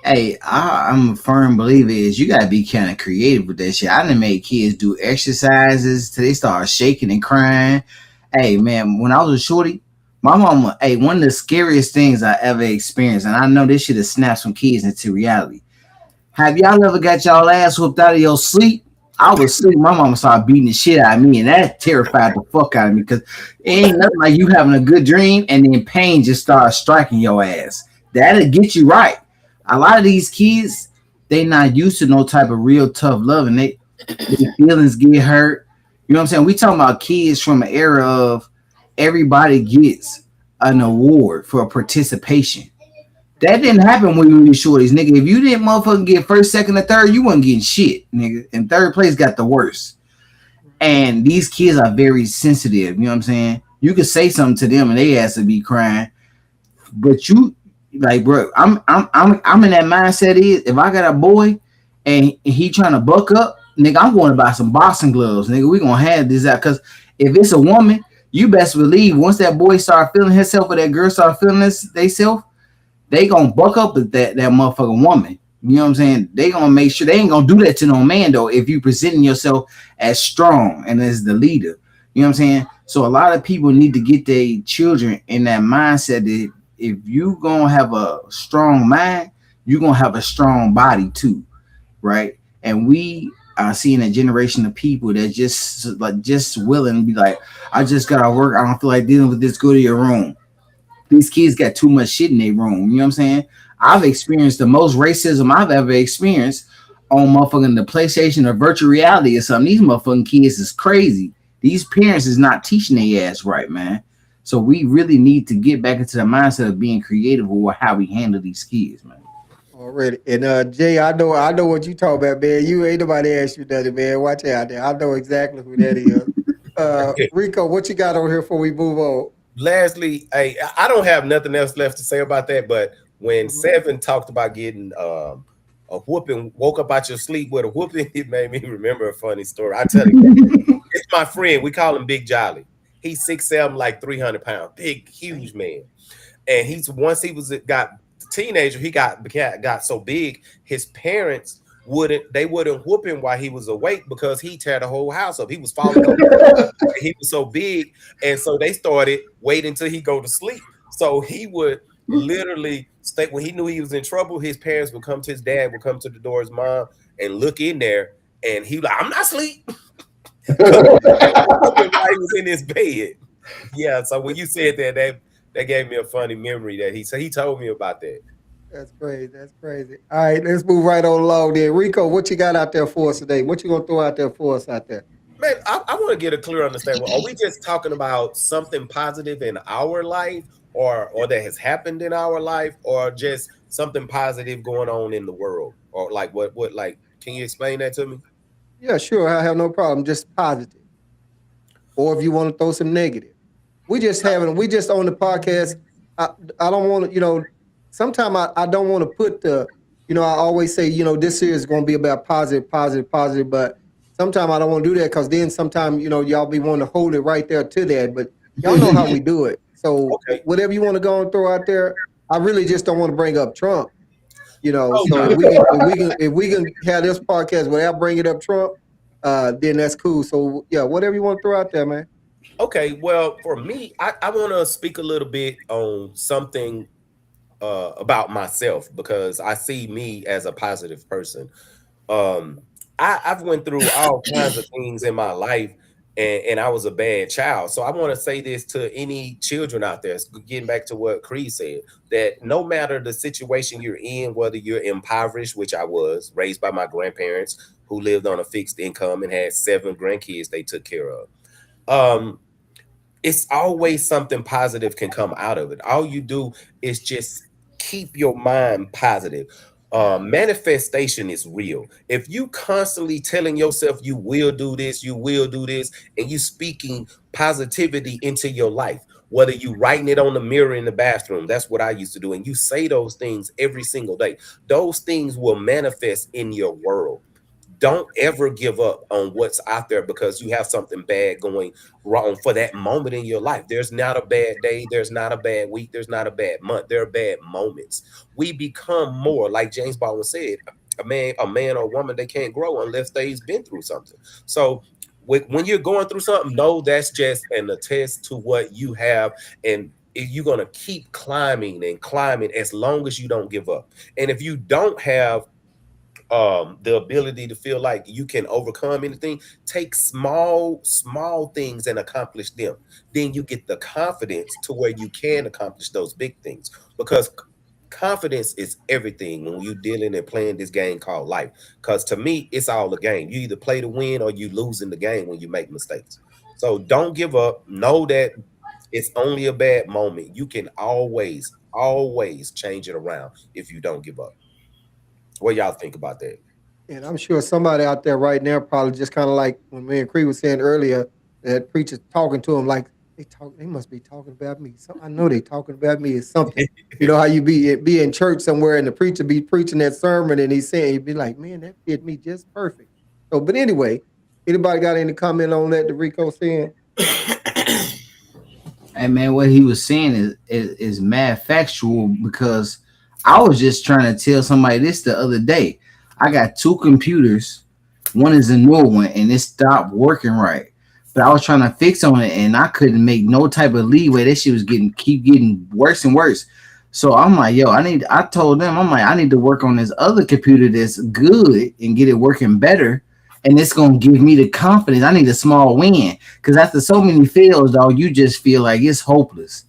hey, I'm a firm believer is you gotta be kind of creative with that shit. I done made kids do exercises till they start shaking and crying. Hey, man, when I was a shorty, my mama, hey, one of the scariest things I ever experienced, and I know this shit has snapped some kids into reality. Have y'all ever got y'all ass whooped out of your sleep? I was asleep. My mama started beating the shit out of me, and that terrified the fuck out of me because it ain't nothing like you having a good dream and then pain just starts striking your ass. That'll get you right. A lot of these kids, they not used to no type of real tough love, and their feelings get hurt. You know what I'm saying? We talking about kids from an era of everybody gets an award for participation. That didn't happen when we were shorties, nigga. If you didn't motherfucking get first, second, or third, you wasn't getting shit, nigga. And third place got the worst. And these kids are very sensitive. You know what I'm saying? You could say something to them and they ass to be crying, but you like, bro, I'm in that mindset. Is if I got a boy and he trying to buck up, nigga, I'm going to buy some boxing gloves, nigga. We gonna have this out because if it's a woman, you best believe once that boy start feeling himself or that girl start feeling this they self, they gonna buck up with that motherfucking woman. You know what I'm saying? They gonna make sure they ain't gonna do that to no man though. If you presenting yourself as strong and as the leader, you know what I'm saying. So a lot of people need to get their children in that mindset that if you gonna have a strong mind, you gonna have a strong body too, right? And we are seeing a generation of people that just willing to be like, I just gotta work. I don't feel like dealing with this. Go to your room. These kids got too much shit in their room. You know what I'm saying? I've experienced the most racism I've ever experienced on motherfucking the PlayStation or virtual reality or something. These motherfucking kids is crazy. These parents is not teaching their ass right, man. So we really need to get back into the mindset of being creative with how we handle these kids, man. Already. And Jay, I know what you talk about, man. You ain't nobody asked you nothing, man. Watch out there. I know exactly who that is. Rico, what you got on here before we move on? Lastly, I don't have nothing else left to say about that. But when Mhm. Seven talked about getting a whooping, woke up out your sleep with a whooping, it made me remember a funny story. I tell you, it's my friend. We call him Big Jolly. He's 6'7", like 300 pounds, big, huge man. And he's once he was got teenager, he got so big, his parents wouldn't whoop him while he was awake because he tear the whole house up. He was falling over. He was so big, and so they started waiting until he go to sleep. So he would literally stay when he knew he was in trouble. His parents would come to his dad, would come to the door, his mom, and look in there, and he like, "I'm not asleep," because while he was in his bed. Yeah. So when you said that, that gave me a funny memory that he told me about that. That's crazy. That's crazy. All right, let's move right on along there. Rico, what you got out there for us today? What you gonna throw out there for us out there? Man, I want to get a clear understanding. Are we just talking about something positive in our life, or that has happened in our life, or just something positive going on in the world, or like what like? Can you explain that to me? Yeah, sure. I have no problem. Just positive. Or if you want to throw some negative. We just on the podcast. I, I don't want to, sometimes I don't want to put I always say, this here is going to be about positive, positive, positive, but sometimes I don't want to do that because then sometimes, y'all be wanting to hold it right there to that, but y'all know how we do it. So Okay. whatever you want to go and throw out there, I really just don't want to bring up Trump, Oh so no. if we can have this podcast without bringing up Trump, then that's cool. So yeah, whatever you want to throw out there, man. Okay. Well, for me, I want to speak a little bit on something about myself because I see me as a positive person. um I've went through all kinds of things in my life, and I was a bad child. So I want to say this to any children out there, getting back to what Cree said, that no matter the situation you're in, whether you're impoverished, which I was, raised by my grandparents who lived on a fixed income and had 7 grandkids they took care of. um it's always something positive can come out of it. All you do is just keep your mind positive. manifestation is real. If you constantly telling yourself you will do this, you will do this, and you speaking positivity into your life, whether you writing it on the mirror in the bathroom, that's what I used to do, and you say those things every single day, those things will manifest in your world. Don't ever give up on what's out there because you have something bad going wrong for that moment in your life. There's not a bad day, there's not a bad week, there's not a bad month, there are bad moments. We become more, like James Baldwin said, a man or woman, they can't grow unless they've been through something. So when you're going through something, no, that's just an attest to what you have. And you're going to keep climbing and climbing as long as you don't give up. And if you don't have the ability to feel like you can overcome anything, take small things and accomplish them. Then you get the confidence to where you can accomplish those big things, because confidence is everything when you dealing and playing this game called life. Because to me, it's all a game. You either play to win or you lose in the game when you make mistakes. So don't give up. Know that it's only a bad moment. You can always change it around if you don't give up. What y'all think about that? And I'm sure somebody out there right now probably just kind of like when me and Cree was saying earlier that preachers talking to him like they must be talking about me. So I know they talking about me or something. You know how you be in church somewhere and the preacher be preaching that sermon and he's saying he'd be like, man, that fit me just perfect. So, but anyway, anybody got any comment on that? The Rico saying, Hey man, what he was saying is mad factual, because I was just trying to tell somebody this the other day. I got two computers. One is a new one and it stopped working right. But I was trying to fix on it and I couldn't make no type of leeway. That shit was keep getting worse and worse. So I'm like, yo, I told them, I'm like, I need to work on this other computer that's good and get it working better. And it's gonna give me the confidence. I need a small win. Cause after so many fails, dog, you just feel like it's hopeless.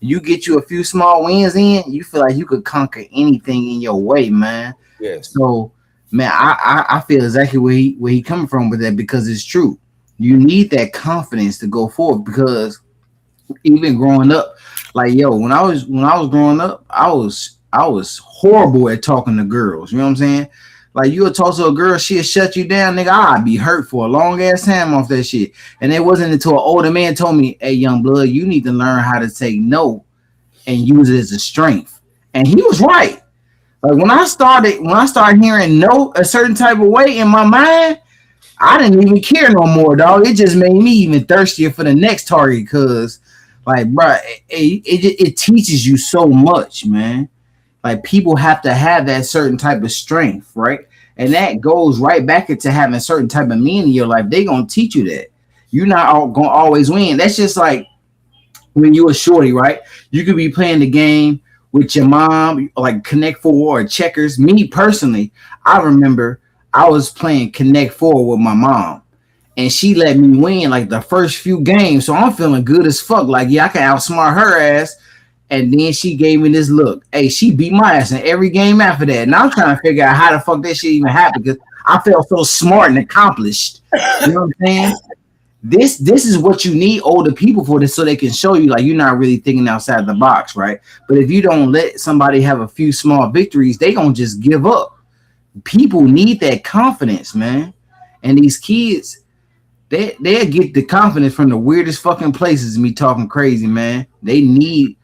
You get you a few small wins in, you feel like you could conquer anything in your way, man. Yes. So, man, I feel exactly where he coming from with that, because it's true. You need that confidence to go forward, because even growing up, like yo, when I was growing up, I was horrible at talking to girls. You know what I'm saying? Like you'll talk to a girl, she'll shut you down, nigga. I'd be hurt for a long ass time off that shit. And it wasn't until an older man told me, "Hey, young blood, you need to learn how to take no and use it as a strength." And he was right. Like when I started hearing no a certain type of way in my mind, I didn't even care no more, dog. It just made me even thirstier for the next target, cause like, bro, it teaches you so much, man. Like people have to have that certain type of strength, right? And that goes right back into having a certain type of men in your life. They gonna teach you that. You're not gonna always win. That's just like when you a shorty, right? You could be playing the game with your mom, like Connect Four or checkers. Me personally, I remember I was playing Connect Four with my mom, and she let me win like the first few games. So I'm feeling good as fuck. Like, yeah, I can outsmart her ass. And then she gave me this look. Hey, she beat my ass in every game after that. And I'm trying to figure out how the fuck that shit even happened, because I felt so smart and accomplished. You know what I'm saying? This is what you need older people for, this, so they can show you like you're not really thinking outside the box, right? But if you don't let somebody have a few small victories, they gonna just give up. People need that confidence, man. And these kids, they get the confidence from the weirdest fucking places. Me talking crazy, man. They need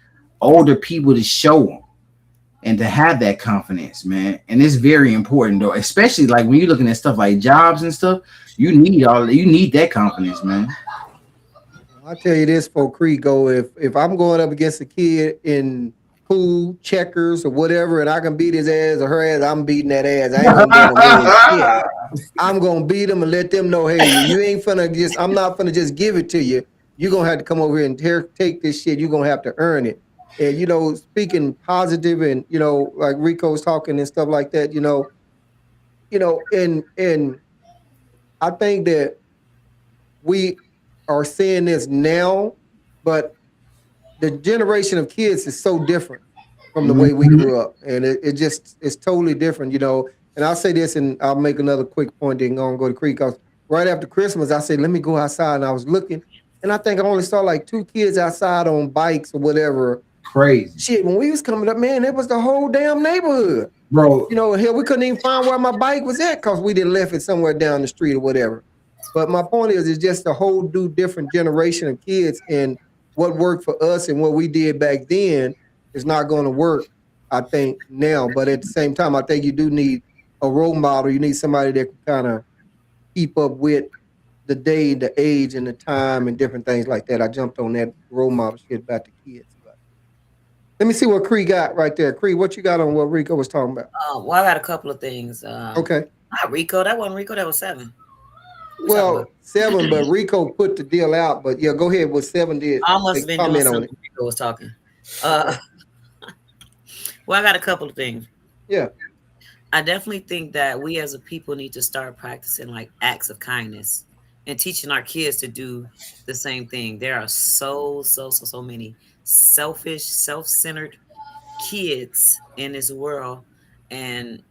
older people to show them and to have that confidence, man. And it's very important though, especially like when you're looking at stuff like jobs and stuff. You need that confidence, man. I tell you this for Cree go, if I'm going up against a kid in pool, checkers, or whatever, and I can beat his ass or her ass, I'm beating that ass. I ain't gonna let him win shit. I'm gonna beat them and let them know, hey, you ain't finna just. I'm not finna just give it to you. You're gonna have to come over here and take this shit. You're gonna have to earn it. And speaking positive and like Rico's talking and stuff like that. And I think that we are seeing this now, but the generation of kids is so different from the way we grew up, and it's totally different. And I'll say this, and I'll make another quick point, then go to Creek. Cause right after Christmas, I said, let me go outside, and I was looking, and I think I only saw like two kids outside on bikes or whatever, Crazy, Shit, when we was coming up, man, it was the whole damn neighborhood. bro. You know, here we couldn't even find where my bike was at because we didn't left it somewhere down the street or whatever. But my point is, it's just a whole new different generation of kids, and what worked for us and what we did back then is not going to work, I think, now. But at the same time, I think you do need a role model. You need somebody that can kind of keep up with the day, the age, and the time, and different things like that. I jumped on that role model shit about the kids. But let me see what Cree got right there. Cree, what you got on what Rico was talking about? Well, I got a couple of things. Okay. Not Rico. That wasn't Rico. That was seven. What we talking about? Well, seven, but Rico put the deal out. But yeah, go ahead. What seven did? I must have Like, been doing comment on something it. when Rico was talking. Uh, well, I got a couple of things. Yeah, I definitely think that we as a people need to start practicing like acts of kindness and teaching our kids to do the same thing. There are so many selfish, self-centered kids in this world, and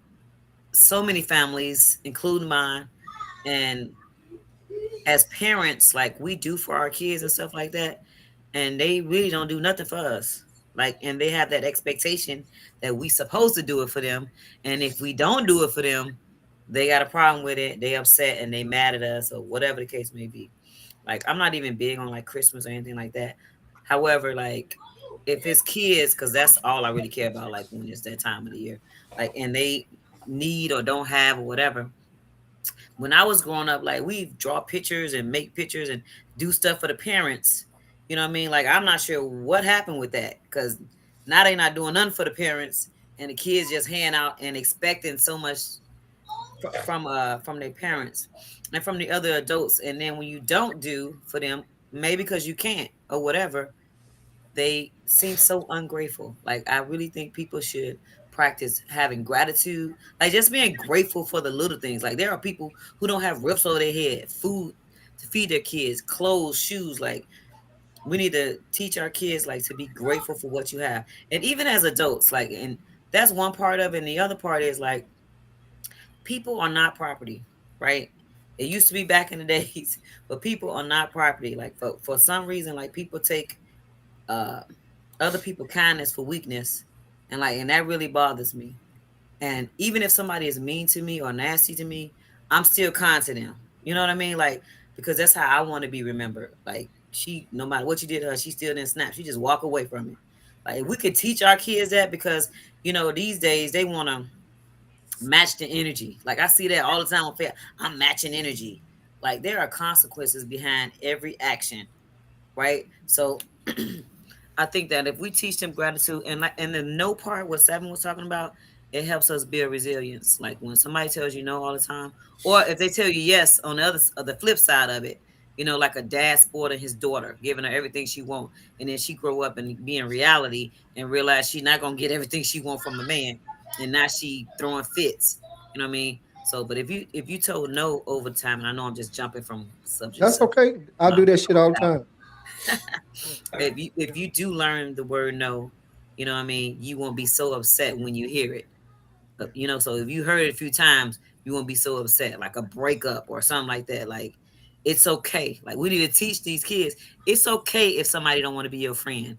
so many families, including mine. And as parents, like we do for our kids and stuff like that, and they really don't do nothing for us. Like, and they have that expectation that we supposed to do it for them, and if we don't do it for them, they got a problem with it. They upset and they mad at us or whatever the case may be. Like, I'm not even big on like Christmas or anything like that. However, like if it's kids, because that's all I really care about. Like when it's that time of the year, like and they need or don't have or whatever, when I was growing up, like we draw pictures and make pictures and do stuff for the parents. You know what I mean? Like I'm not sure what happened with that because now they not doing nothing for the parents and the kids just hand out and expecting so much from their parents and from the other adults. And then when you don't do for them, maybe because you can't or whatever, they seem so ungrateful. Like I really think people should practice having gratitude, like just being grateful for the little things. Like there are people who don't have roofs over their head, food to feed their kids, clothes, shoes. Like we need to teach our kids like to be grateful for what you have. And even as adults, like, and that's one part of it. And the other part is like people are not property, right? It used to be back in the days, but people are not property. Like for some reason, like people take uh other people kindness for weakness, and that really bothers me. And even if somebody is mean to me or nasty to me, I'm still kind to them. You know what I mean? Like because that's how I want to be remembered. Like she, no matter what you did to her, she still didn't snap. She just walk away from it. Like if we could teach our kids that, because these days they want to match the energy. Like I see that all the time on Facebook. I'm matching energy. Like there are consequences behind every action, right? So I think that if we teach them gratitude and like and the no part what Seven was talking about, it helps us build resilience. Like when somebody tells you no all the time, or if they tell you yes on the flip side of it, like a dad spoiling his daughter, giving her everything she wants, and then she grow up and be in reality and realize she's not gonna get everything she want from a man, and now she throwing fits. You know what I mean? So, but if you told no over time, and I know I'm just jumping from subject to that's subject, okay. I but do that shit all the time. if you do learn the word no, you know what I mean, you won't be so upset when you hear it. So if you heard it a few times, you won't be so upset, like a breakup or something like that. Like it's okay. Like we need to teach these kids. It's okay if somebody don't want to be your friend.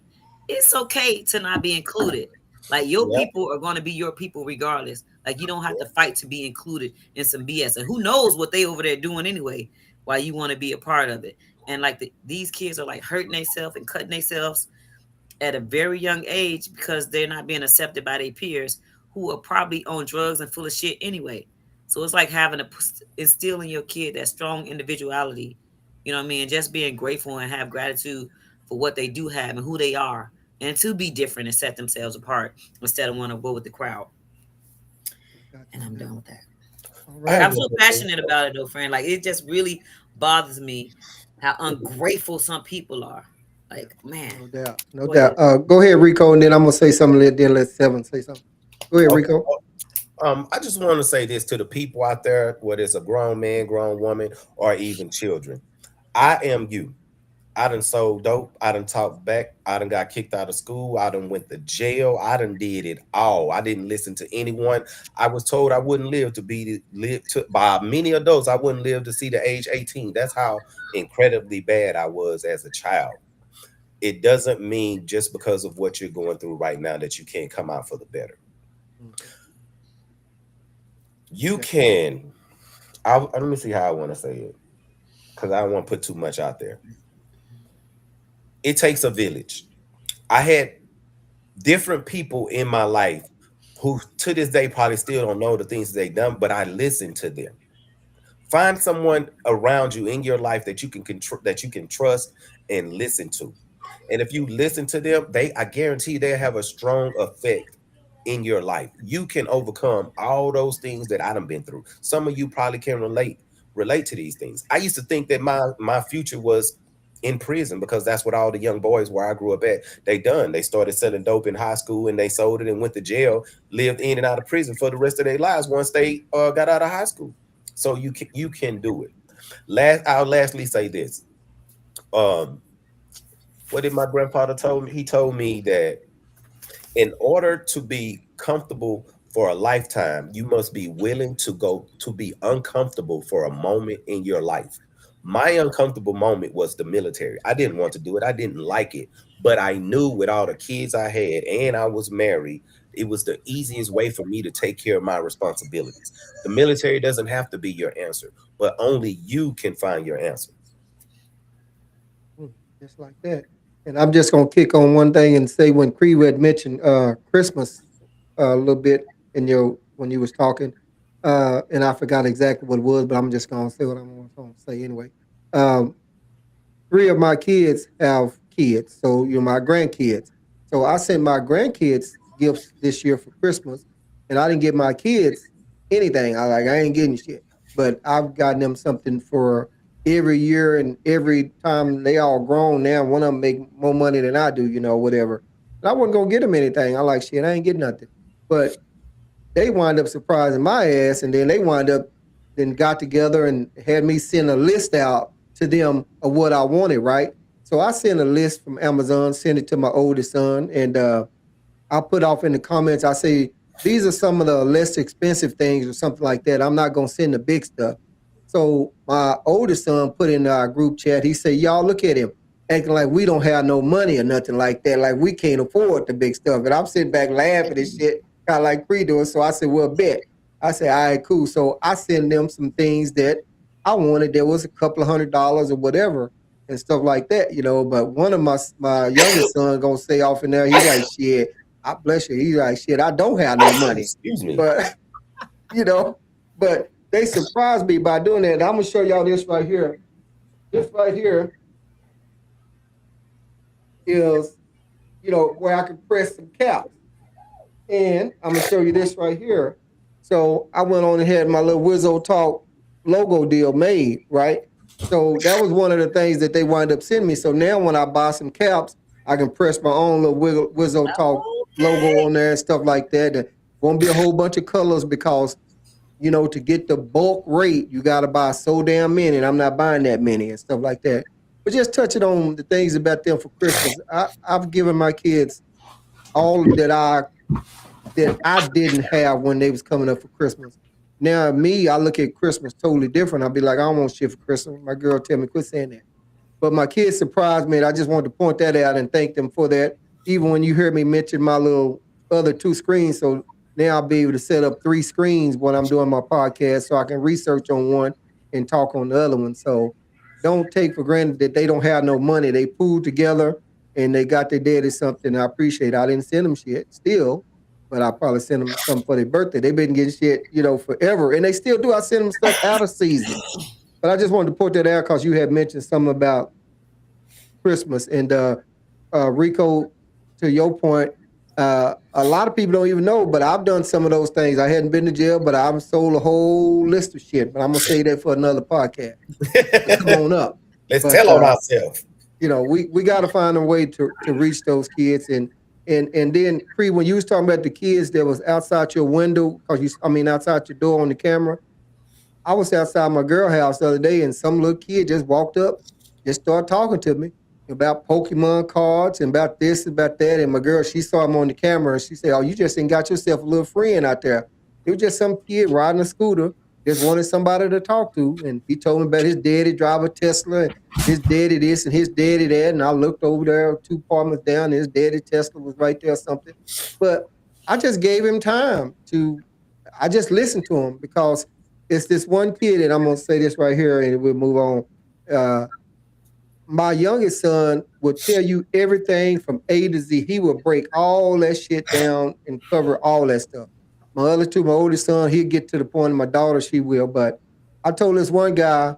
It's okay to not be included. Like your Yep. people are going to be your people regardless. Like you don't have to fight to be included in some BS. And who knows what they over there doing anyway? Why you want to be a part of it? And like these kids are like hurting themselves and cutting themselves at a very young age because they're not being accepted by their peers who are probably on drugs and full of shit anyway. So it's like having to instill in your kid that strong individuality, you know what I mean? Just being grateful and have gratitude for what they do have and who they are, and to be different and set themselves apart instead of want to go with the crowd. No doubt, And no I'm doubt. done with that. All I right. I'm agree so with you. passionate about it though, friend. Like it just really bothers me how ungrateful some people are. Like, man, No doubt. No go ahead. doubt. Go ahead, Rico, and then I'm gonna say something. Then let Seven say something. Go ahead, Okay. Rico. I just want to say this to the people out there, whether it's a grown man, grown woman, or even children. I am you. I done sold dope. I done talked back. I done got kicked out of school. I done went to jail. I done did it all. I didn't listen to anyone. I was told I wouldn't live to be live to by many adults. I wouldn't live to see the age 18. That's how incredibly bad I was as a child. it doesn't mean just because of what you're going through right now that you can't come out for the better. Mhm. You Yeah. can. Let me see how I want to say it because I don't want to put too much out there. It takes a village. I had different people in my life who to this day probably still don't know the things they've done, but I listen to them. Find someone around you in your life that you can control, that you can trust and listen to. And if you listen to them, I guarantee they have a strong effect in your life. You can overcome all those things that I done been through. Some of you probably can relate to these things. I used to think that my future was in prison because that's what all the young boys where I grew up at, they done. They started selling dope in high school and they sold it and went to jail, lived in and out of prison for the rest of their lives once they got out of high school. So you can do it. I'll lastly say this. Um, what did my grandfather told me? He told me that in order to be comfortable for a lifetime, you must be willing to be uncomfortable for a moment in your life. My uncomfortable moment was the military. I didn't want to do it. I didn't like it, but I knew with all the kids I had and I was married, it was the easiest way for me to take care of my responsibilities. The military doesn't have to be your answer, but only you can find your answer. Mm, just like that. And I'm just gonna kick on one thing and say when Cree had mentioned Christmas a little bit in your when you was talking, and I forgot exactly what it was, but I'm just gonna say what I'm gonna say anyway. Um, three of my kids have kids, so you're my grandkids. So I sent my grandkids gifts this year for Christmas, and I didn't get my kids anything. I ain't getting shit, but I've gotten them something for every year, and every time they all grown now. One of them make more money than I do, whatever. And I wasn't gonna get them anything. I like shit. I ain't getting nothing, but they wind up surprising my ass, and then they wind up then got together and had me send a list out to them of what I wanted, right? So I sent a list from Amazon, sent it to my oldest son, and I put off in the comments, I say, these are some of the less expensive things or something like that. I'm not gonna send the big stuff. So my oldest son put in our group chat, he said, y'all look at him, acting like we don't have no money or nothing like that, like we can't afford the big stuff. And I'm sitting back laughing and shit, kind of like pre doing. So I said, well, bet. I said, all right, cool. So I send them some things that I wanted. There was a couple of $100 or whatever and stuff like that. But one of my youngest son gonna say off in there, he like, shit, I bless you. He's like, shit, I don't have no money. Excuse me. But you know, but they surprised me by doing that. And I'm gonna show y'all this right here. This right here is, where I can press some caps. And I'm gonna show you this right here. So I went on and had my little Wizzo Talk logo deal made, right? So that was one of the things that they wind up sending me. So now when I buy some caps, I can press my own little Wizzo Talk logo Okay. on there and stuff like that. There won't be a whole bunch of colors because to get the bulk rate, you got to buy so damn many, and I'm not buying that many and stuff like that. But just touching on the things about them for Christmas, I've given my kids all that I didn't have when they was coming up for Christmas. Now me, I look at Christmas totally different. I'll be like, I don't want shit for Christmas. My girl tell me, quit saying that. But my kids surprised me, and I just wanted to point that out and thank them for that. Even when you hear me mention my little other two screens, so now I'll be able to set up three screens when I'm doing my podcast, so I can research on one and talk on the other one. So don't take for granted that they don't have no money. They pooled together and they got their daddy something. I appreciate it. I didn't send them shit still, but I probably sent them something for their birthday. They've been getting shit, forever, and they still do. I send them stuff out of season. But I just wanted to put that out because you had mentioned something about Christmas. And Rico, to your point, a lot of people don't even know, but I've done some of those things. I hadn't been to jail, but I've sold a whole list of shit. But I'm gonna say that for another podcast. So come on up. Let's But tell on ourselves. we got to find a way to reach those kids. And then Cree, when you was talking about the kids that was outside your window, outside your door on the camera, I was outside my girl house the other day, and some little kid just walked up, just started talking to me about Pokemon cards and about this, about that. And my girl, she saw him on the camera, and she said, "Oh, you just ain't got yourself a little friend out there." It was just some kid riding a scooter, Just wanted somebody to talk to. And he told me about his daddy drive a Tesla, and his daddy this and his daddy that. And I looked over there 2 apartments down, and his daddy Tesla was right there or something. But I just gave him time I just listened to him because it's this one kid, and I'm gonna say this right here, and we'll move on. Uh, my youngest son would tell you everything from A to Z. He would break all that shit down and cover all that stuff. My other two, my oldest son, he'll get to the point, and my daughter, she will. But I told this one guy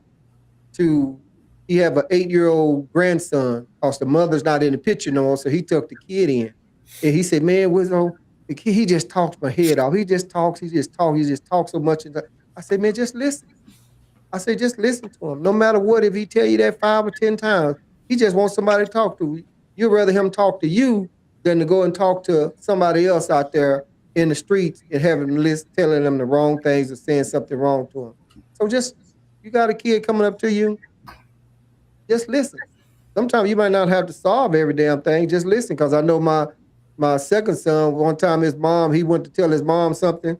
to, he have an 8-year-old grandson, because the mother's not in the picture no more, so he took the kid in. And he said, man, Wizzo, the kid, he just talks my head off. He just talks so much. I said, man, just listen. I say, just listen to him. No matter what, if he tell you that 5 or 10 times, he just wants somebody to talk to. You'd rather him talk to you than to go and talk to somebody else out there in the streets and having them telling them the wrong things or saying something wrong to him. So just, you got a kid coming up to you, just listen. Sometimes you might not have to solve every damn thing. Just listen, because I know my second son, one time he went to tell his mom something.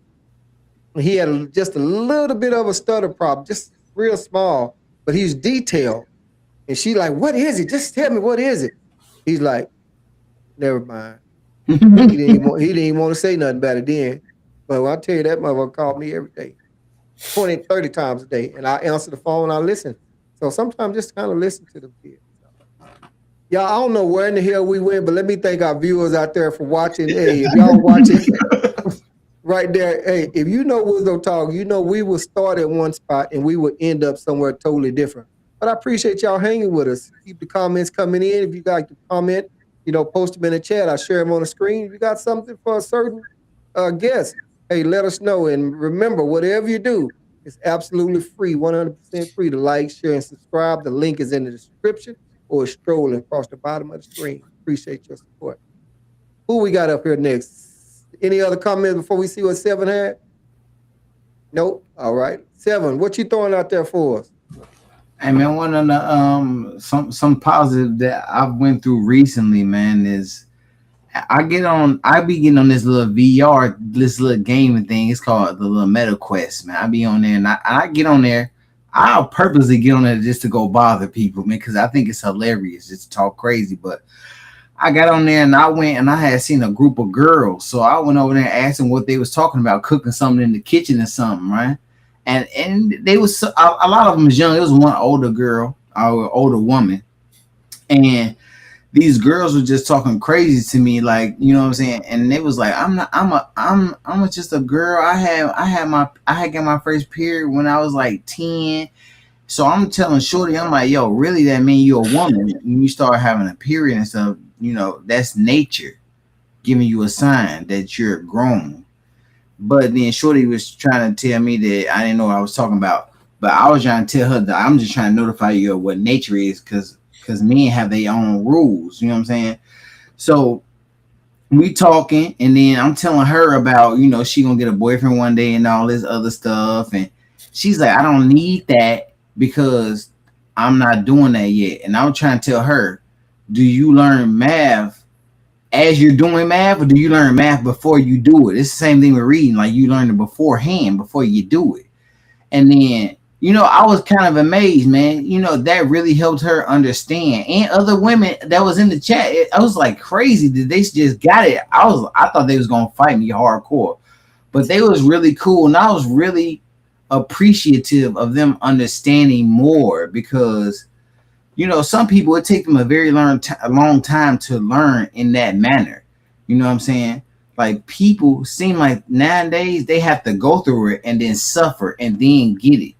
He had just a little bit of a stutter problem, just real small, but he's detailed. And she like, what is it? Just tell me, what is it? He's like, never mind. He didn't even want to say nothing about it then. But when I tell you, that mother called me every day, 20, 30 times a day. And I answer the phone and I listen. So sometimes just kind of listen to the kids. Y'all, I don't know where in the hell we went, but let me thank our viewers out there for watching. Hey, if y'all watching right there, hey, if you know Wizzo Talk, you know we will start at one spot and we will end up somewhere totally different. But I appreciate y'all hanging with us. Keep the comments coming in. If you like to comment, post them in the chat. I share them on the screen. If you got something for a certain guest, hey, let us know. And remember, whatever you do, it's absolutely free, 100% free to like, share, and subscribe. The link is in the description or scrolling across the bottom of the screen. Appreciate your support. Who we got up here next? Any other comments before we see what Seven had? Nope. All right. Seven, what you throwing out there for us? Hey man, one of the some positive that I've went through recently, man, is I be getting on this little VR, this little gaming thing. It's called the little Meta Quest, man. I be on there and I get on there. I'll purposely get on there just to go bother people, man, because I think it's hilarious just to talk crazy. But I got on there and I went and I had seen a group of girls. So I went over there and asked them what they was talking about, cooking something in the kitchen or something, right? And they was a lot of them was young. It was one older girl, or older woman, and these girls were just talking crazy to me, like, you know what I'm saying. And they was like, I'm just a girl. I had got my first period when I was like 10. So I'm telling Shorty, I'm like, yo, really, that mean you're a woman? When you start having a period and stuff, that's nature giving you a sign that you're grown. But then Shorty was trying to tell me that I didn't know what I was talking about. But I was trying to tell her that I'm just trying to notify you of what nature is, because men have their own rules. You know what I'm saying? So we talking, and then I'm telling her about, she gonna get a boyfriend one day and all this other stuff. And she's like, I don't need that because I'm not doing that yet. And I'm trying to tell her, do you learn math as you're doing math, or do you learn math before you do it? It's the same thing with reading. Like, you learn it beforehand before you do it. And then, I was kind of amazed, man. That really helped her understand. And other women that was in the chat, I was like crazy that they just got it. I thought they was gonna fight me hardcore, but they was really cool, and I was really appreciative of them understanding more, because some people, it take them a very long time to learn in that manner. You know what I'm saying? Like, people seem like nowadays they have to go through it and then suffer and then get it.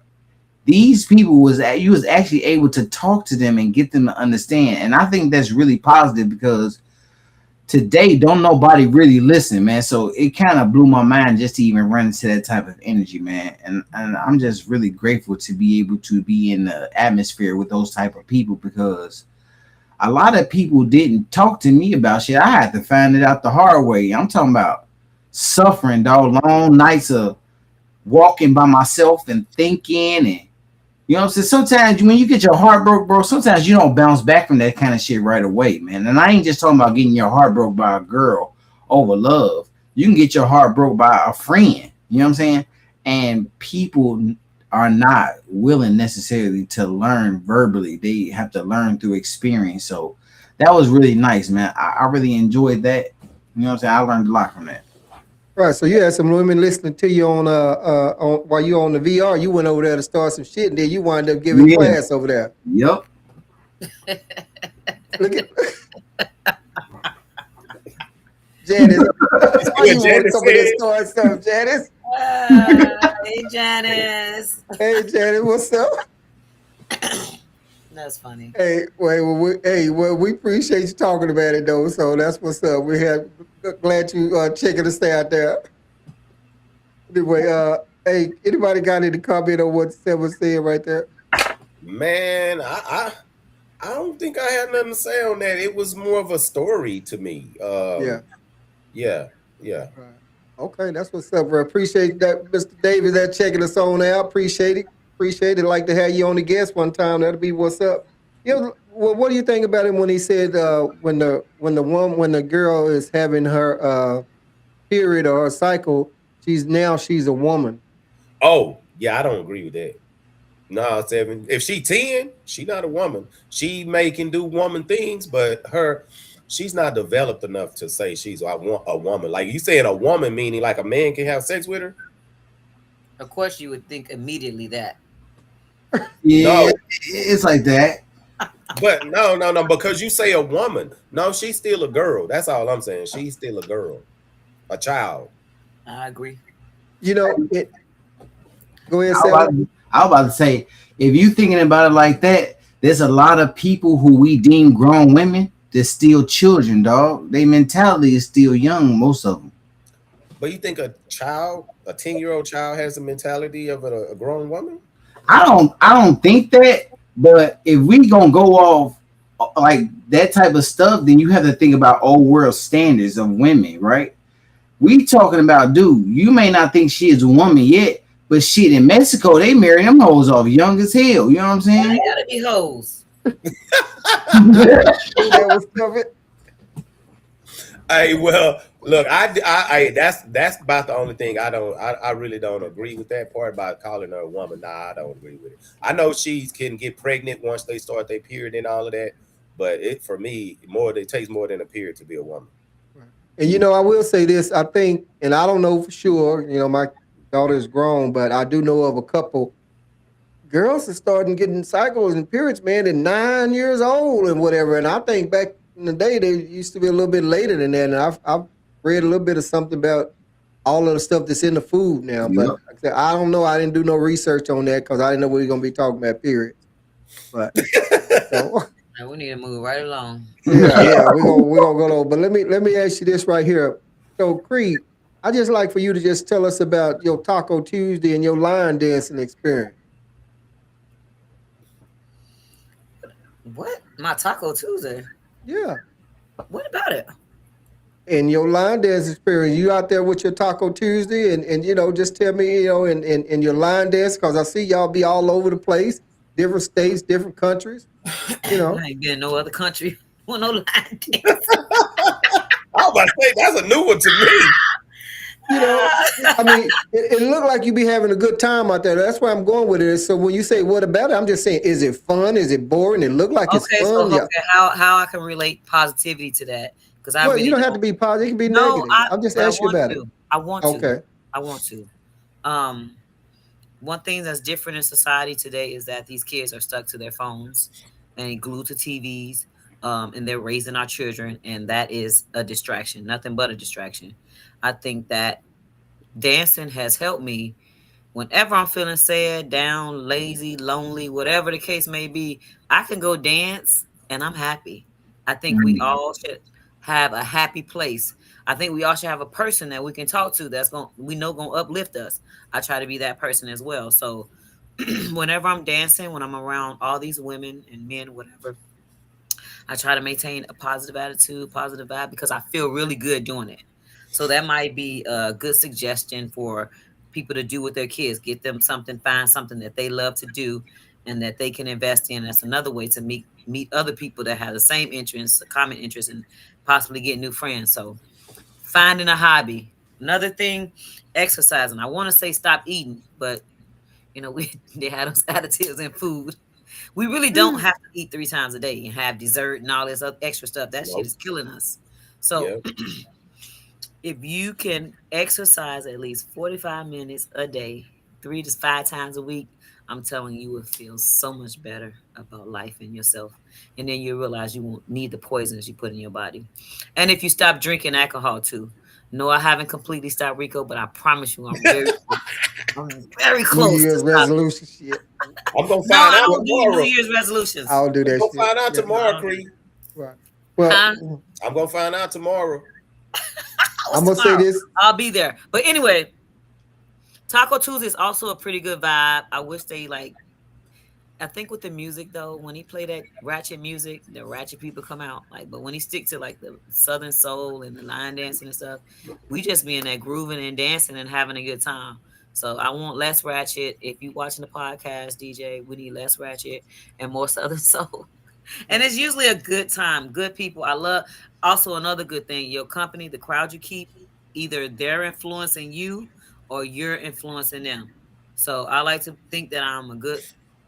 These people you was actually able to talk to them and get them to understand. And I think that's really positive, because today don't nobody really listen, man. So it kind of blew my mind just to even run into that type of energy, man. And I'm just really grateful to be able to be in the atmosphere with those type of people, because a lot of people didn't talk to me about shit. I had to find it out the hard way. I'm talking about suffering, dog, long nights of walking by myself and thinking, and you know what I'm saying? Sometimes when you get your heart broke, bro, sometimes you don't bounce back from that kind of shit right away, man. And I ain't just talking about getting your heart broke by a girl over love. You can get your heart broke by a friend. You know what I'm saying? and people are not willing necessarily to learn verbally. They have to learn through experience. So that was really nice, man. I really enjoyed that. You know what I'm saying? I learned a lot from that. Right. So you had some women listening to you on while you on the VR. You went over there to start some shit, and then you wind up giving Yeah. class over there. Yep. Look at Janice. Why what you want to Janice come in and said. start stuff, Janice? Hey, Janice. Hey, Janice, what's up? That's funny. Hey, we appreciate you talking about it though. So that's what's up. We have glad you checking us out there. Anyway, hey, anybody got any comment on what Seb was saying right there? Man, I don't think I had nothing to say on that. It was more of a story to me. Yeah. Yeah, yeah. Right. Okay, that's what's up, bro. Appreciate that, Mr. Davis, that checking us on out. Appreciate it. Appreciate it. Like to have you on the guest one time. That'll be what's up. You know, what do you think about him when he said when the girl is having her period or her cycle, she's a woman. Oh, yeah, I don't agree with that. No, 7. If she 10, she not a woman. She may can do woman things, but she's not developed enough to say she's I want a woman. Like you saying a woman meaning like a man can have sex with her? Of course, you would think immediately that. Yeah, No, it's like that. but no, because you say a woman. No, she's still a girl. That's all I'm saying. She's still a girl, a child. I agree. You know, it go ahead, I was, Seven. about, I was about to say, if you thinking about it like that, there's a lot of people who we deem grown women that's still children, dog. Their mentality is still young, most of them. But you think a child, a 10-year-old child, has the mentality of a grown woman? I don't think that, but if we gonna go off like that type of stuff, then you have to think about old world standards of women, right? We talking about, dude, you may not think she is a woman yet, but shit, in Mexico, they marry them hoes off young as hell. You know what I'm Why saying? they gotta be hoes? That was covered. Hey, well, look, that's about the only thing I really don't agree with that part about calling her a woman. Nah, I don't agree with it. I know she can get pregnant once they start their period and all of that, but it for me it takes more than a period to be a woman. Right. And I will say this. I think, and I don't know for sure. My daughter is grown, but I do know of a couple girls are starting getting cycles and periods, man, at 9 years old and whatever. And I think back in the day they used to be a little bit later than that. And I've read a little bit of something about all of the stuff that's in the food now. But Yep. like I said, I don't know. I didn't do no research on that because I didn't know we were gonna be talking about periods. But so We need to move right along. yeah, we're gonna go on. But let me ask you this right here. So Creed, I just like for you to just tell us about your Taco Tuesday and your line dancing experience. What? My Taco Tuesday? Yeah. What about it? And your line dance experience, you out there with your Taco Tuesday and just tell me, in your line dance, because I see y'all be all over the place, different states, different countries, you know. I ain't been in no other country with no line dance. I was about to say that's a new one to me. You know, I mean, it looked like you be having a good time out there. That's where I'm going with it. So when you say what about it, I'm just saying, is it fun? Is it boring? It look like it's Okay, so fun. Yeah. okay, how I can relate positivity to that? Because I Well, you really don't have to be positive. It can be no, negative. I'm just but I asking you want about it. to. I want to. Okay. I want to. Um, One thing that's different in society today is that these kids are stuck to their phones and glued to TVs, and they're raising our children, and that is a distraction, nothing but a distraction. I think that dancing has helped me whenever I'm feeling sad, down, lazy, lonely, whatever the case may be. I can go dance and I'm happy. I think we all should have a happy place. I think we all should have a person that we can talk to that's gonna uplift us. I try to be that person as well. So whenever I'm dancing, when I'm around all these women and men, whatever, I try to maintain a positive attitude, positive vibe because I feel really good doing it. So that might be a good suggestion for people to do with their kids. Get them something, find something that they love to do and that they can invest in. That's another way to meet other people that have the same interests, a common interest, and possibly get new friends. So finding a hobby Another thing, exercising. I want to say stop eating, but we they had those additives in food. We really don't have to eat 3 times a day and have dessert and all this other extra stuff. That shit Nope. is killing us. So Yep. if you can exercise at least 45 minutes a day, 3 to 5 times a week, I'm telling you, you will feel so much better about life and yourself. And then you realize you won't need the poisons you put in your body. And if you stop drinking alcohol too. No, I haven't completely stopped, Rico, but I promise you I'm very New close to Year's stopping. resolution shit. I'm gonna No, find I out Well, don't do New tomorrow. Year's resolutions. I'll do I'm that gonna shit. find out Yeah. No, tomorrow, I don't do Cree. Right. it. Well, Huh? I'm gonna find out tomorrow. What's I'm gonna say tomorrow? this. I'll be there. But anyway, Taco Tuesday is also a pretty good vibe. I wish they like. I think with the music though, when he play that ratchet music, the ratchet people come out. Like, but when he stick to like the Southern soul and the line dancing and stuff, we just be in there grooving and dancing and having a good time. So I want less ratchet. If you watching the podcast, DJ, we need less ratchet and more Southern soul. And it's usually a good time, good people. I love also another good thing, your company, the crowd you keep, either they're influencing you or you're influencing them. So I like to think that I'm a good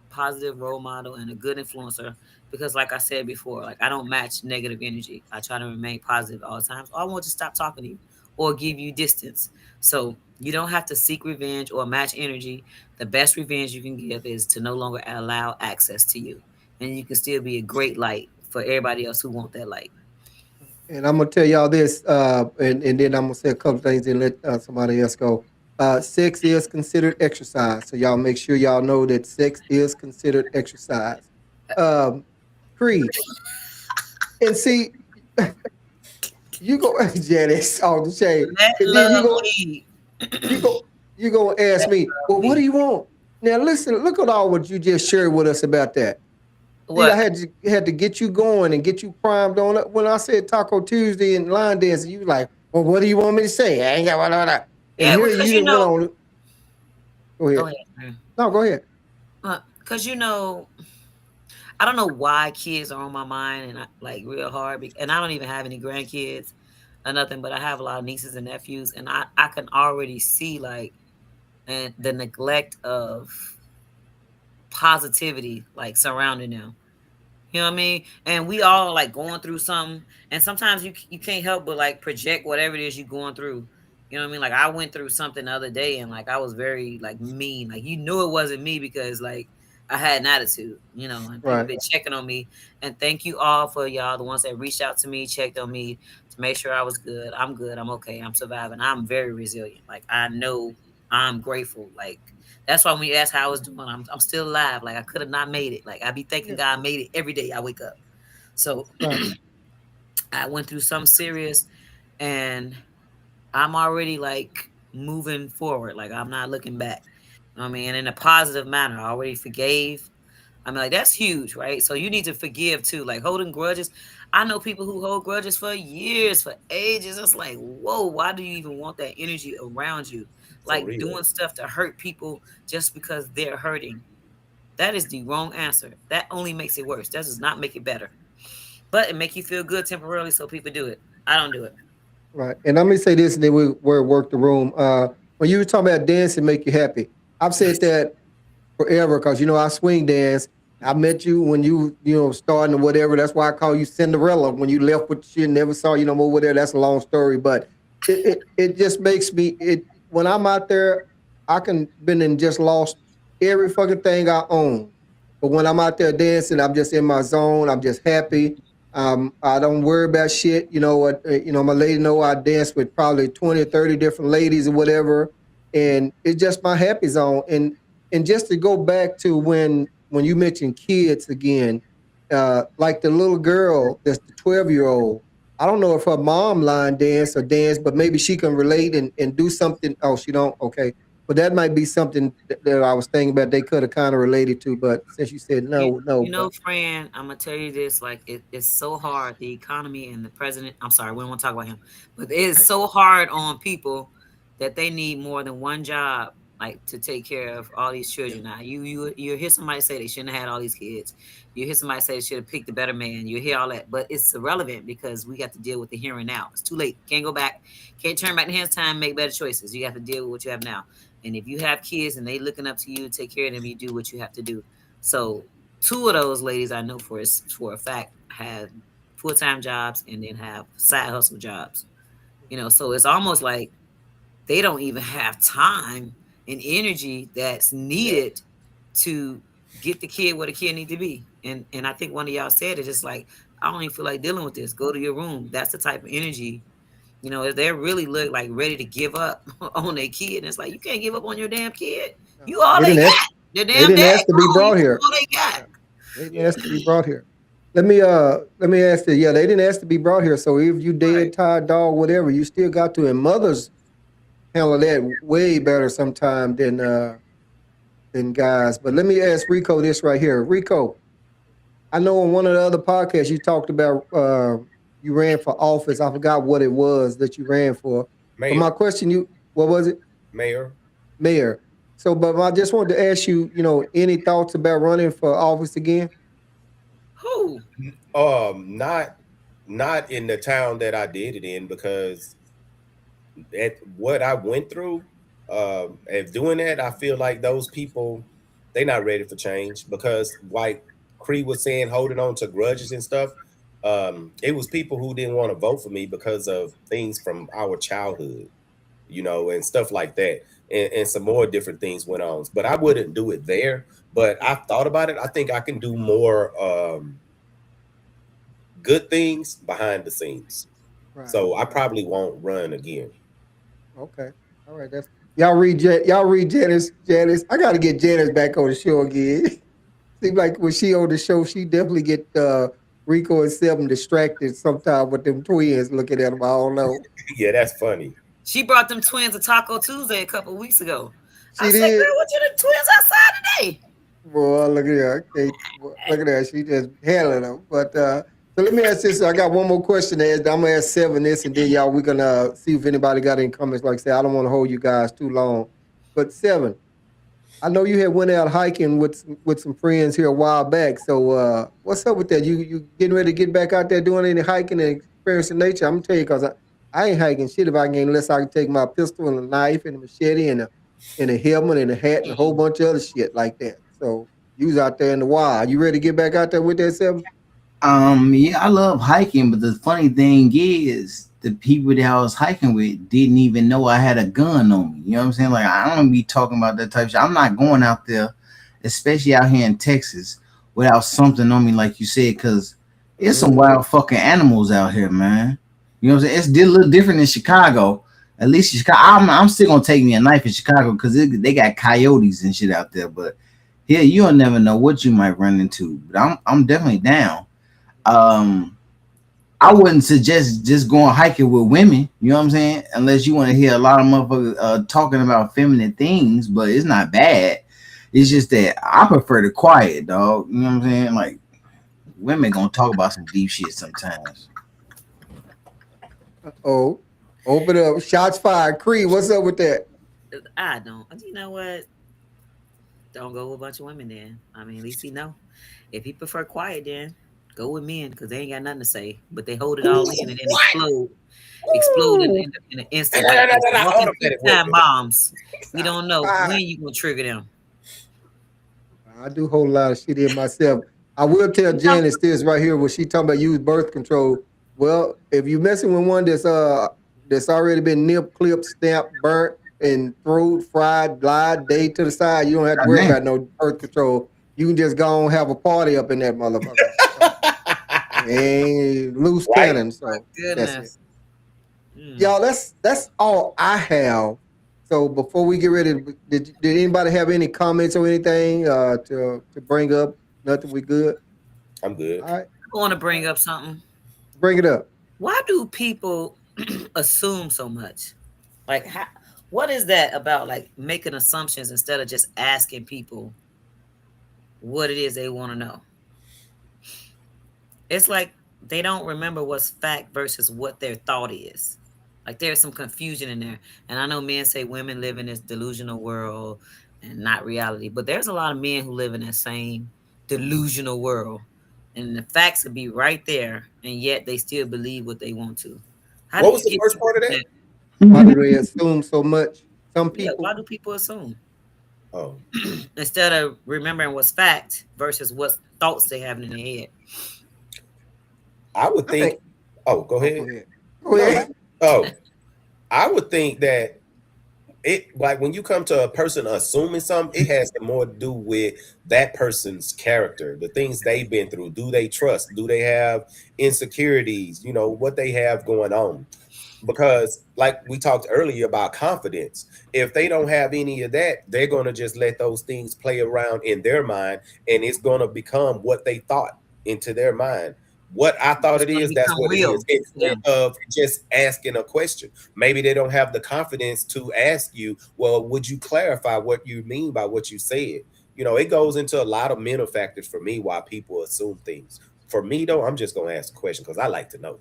positive role model and a good influencer because like I said before, like I don't match negative energy. I try to remain positive all the time. So I want to stop talking to you or give you distance. So you don't have to seek revenge or match energy. The best revenge you can give is to no longer allow access to you, and you can still be a great light for everybody else who want that light. And I'm gonna tell y'all this, and then I'm gonna say a couple things and let somebody else go. Sex is considered exercise, so y'all make sure y'all know that sex is considered exercise. Um, Creed, and see, you go, Janice, on the shade, Let and then love lead. you go, you gonna ask Let me, love well, what do lead. you want? Now listen, look at all what you just shared with us about that. See, I What? had to get you going and get you primed on it. When I said Taco Tuesday and line dancing, you was like, well, what do you want me to say? I ain't got blah, blah, blah. And Yeah, here because you didn't went on. Go go ahead. ahead. Man. No, go ahead. Because I don't know why kids are on my mind and like real hard. And I don't even have any grandkids or nothing, but I have a lot of nieces and nephews, and I can already see like and the neglect of positivity like surrounding them. You know what I mean? And we all like going through something, and sometimes you can't help but like project whatever it is you're going through. You know what I mean? Like I went through something the other day, and like I was very like mean. Like you knew it wasn't me because like I had an attitude, and people Right, been checking on me. And thank you all for y'all, the ones that reached out to me, checked on me to make sure I was good. I'm good. I'm okay. I'm surviving. I'm very resilient. Like I know I'm grateful. Like that's why when you ask how I was doing, I'm still alive. Like I could have not made it. Like I be thanking yeah, God made it every day I wake up. So right, I went through something serious, and I'm already like moving forward. Like I'm not looking back. I mean, in a positive manner. I already forgave. I mean, like that's huge, right? So you need to forgive too. Like holding grudges. I know people who hold grudges for years, for ages. It's like, whoa, why do you even want that energy around you? For Like real. doing stuff to hurt people just because they're hurting. That is the wrong answer. That only makes it worse. That does not make it better. But it make you feel good temporarily, so people do it. I don't do it. right. And let me say this, and then we'll work the room. When you were talking about dancing, make you happy. I've said that forever because I swing dance. I met you when you starting or whatever. That's why I call you Cinderella. When you left with shit, never saw you no more. Whatever. That's a long story, but it just makes me it when I'm out there. I can been and just lost every fucking thing I own, but when I'm out there dancing, I'm just in my zone. I'm just happy. I don't worry about shit. You know what? My lady know I dance with probably 20 or 30 different ladies or whatever, and it's just my happy zone. And just to go back to when you mentioned kids again, like the little girl that's the 12-year old. I don't know if her mom line dance or dance, but maybe she can relate and do something. Oh, she don't. Okay, but that might be something that I was thinking about. They could have kind of related to, but since you said You, no, no, you know, but friend, I'm gonna tell you this: like, it's so hard. The economy and the president. I'm sorry, we don't want to talk about him, but it is so hard on people that they need more than one job. like to take care of all these children. Now you hear somebody say they shouldn't have had all these kids. You hear somebody say they should have picked a better man. You hear all that, but it's irrelevant because we got to deal with the here and now. It's too late. Can't go back. Can't turn back the hands time. Make better choices. You have to deal with what you have now. And if you have kids and they looking up to you, take care of them. You do what you have to do. So two of those ladies I know for a fact have full time jobs and then have side hustle jobs. So it's almost like they don't even have time and energy that's needed to get the kid where the kid need to be. And I think one of y'all said it, just like, I don't even feel like dealing with this. Go to your room. That's the type of energy. If they're really look like ready to give up on their kid, and it's like, you can't give up on your damn kid. You all They they didn't ask. got. Your They damn didn't dad ask to be gone. You brought here. all they got. Yeah. They didn't ask to be brought here. Let me ask you. Yeah, they didn't ask to be brought here. So if you Right. dead, tired, dog, whatever, you still got to. And mothers handle that way better sometimes than guys. But let me ask Rico this right here. Rico, I know on one of the other podcasts you talked about you ran for office. I forgot what it was that you ran for. But my Mayor, question, what was it? mayor. Mayor. So, but I just wanted to ask you, any thoughts about running for office again? Who? Not in the town that I did it in, because at what I went through, at doing that, I feel like those people, they not ready for change, because like Cree was saying, holding on to grudges and stuff. It was people who didn't want to vote for me because of things from our childhood, and stuff like that. And some more different things went on. But I wouldn't do it there. But I thought about it. I think I can do more good things behind the scenes. Right, So I right. probably won't run again. Okay. All right. That's y'all read Janice. I gotta get Janice back on the show again. Seems like when she on the show, she definitely get Rico and Seven distracted sometimes with them twins looking at them. I don't know. Yeah, that's funny. She brought them twins to Taco Tuesday a couple weeks ago. I She said, did. girl, what you the twins outside today? Boy, look at her. Okay, boy, look at her. She just handling them. But so let me ask this. I got one more question to ask. I'm gonna ask Seven this, and then y'all we're gonna see if anybody got any comments. Like I said, I don't want to hold you guys too long. But Seven, I know you had went out hiking with some friends here a while back. So what's up with that? You getting ready to get back out there doing any hiking and experiencing nature? I'm gonna tell you because I ain't hiking shit if I can unless I can take my pistol and a knife and a machete and a helmet and a hat and a whole bunch of other shit like that. So you was out there in the wild. You ready to get back out there with that Seven? Yeah, I love hiking, but the funny thing is, the people that I was hiking with didn't even know I had a gun on me. You know what I'm saying? Like, I don't be talking about that type of shit. I'm not going out there, especially out here in Texas, without something on me, like you said, because it's some Mm-hmm. wild fucking animals out here, man. You know what I'm saying? It's a little different in Chicago. At least Chicago, I'm still gonna take me a knife in Chicago because they got coyotes and shit out there. But here, you'll never know what you might run into. But I'm definitely down. um I wouldn't suggest just going hiking with women, you know what I'm saying? Unless you want to hear a lot of motherfuckers talking about feminine things, but it's not bad. It's just that I prefer the quiet, dog. You know what I'm saying? Like, women gonna talk about some deep shit sometimes. Oh, open up. Shots fired. Cree, what's up with that? I don't. You know what? Don't go with a bunch of women then. I mean, at least he know. If he prefer quiet, then go with men because they ain't got nothing to say, but they hold it all in and then What? explode Ooh. in an instant like this. Hold Walking a quick minute. Wait, time wait. bombs. You Shots don't know when fired. you gonna trigger them. I do hold a lot of shit in myself. I will tell Janice this right here when she talking about use birth control. Well, if you messing with one that's already been nipped, clipped, stamped, burnt, and thrown, fried, lied, day to the side, you don't have to worry Man, about no birth control. You can just go and have a party up in that motherfucker. So ain't loose Right? cannon. My So that's it. goodness. Mm. Y'all, that's all I have. So before we get ready, did anybody have any comments or anything to bring up? Nothing. We good. I'm good. All right. I want to All bring right. up something. Bring it up. Why do people assume so much? Like, what is that about? Like making assumptions instead of just asking people what it is they want to know. It's like they don't remember what's fact versus what their thought is. Like there's some confusion in there. And I know men say women live in this delusional world and not reality, but there's a lot of men who live in that same delusional world. And the facts would be right there, and yet they still believe what they want to. How do What you was the get first people part of to that? that? Why do they assume so much? Some Yeah, people, why do people assume Oh, instead of remembering what's fact versus what thoughts they have in their head? I would I think. think. Oh, go Oh, go ahead. ahead. Go No. ahead. Oh, I would think that it like when you come to a person assuming something, it has more to do with that person's character, the things they've been through. Do they trust? Do they have insecurities? You know what they have going on. Because like we talked earlier about confidence, if they don't have any of that, they're going to just let those things play around in their mind, and it's going to become what they thought into their mind. What I thought It's it going to is, that's become what it is, real to instead them. of just asking a question. Maybe they don't have the confidence to ask you, well, would you clarify what you mean by what you said? You know, it goes into a lot of mental factors for me why people assume things. For me though, I'm just going to ask a question because I like to know.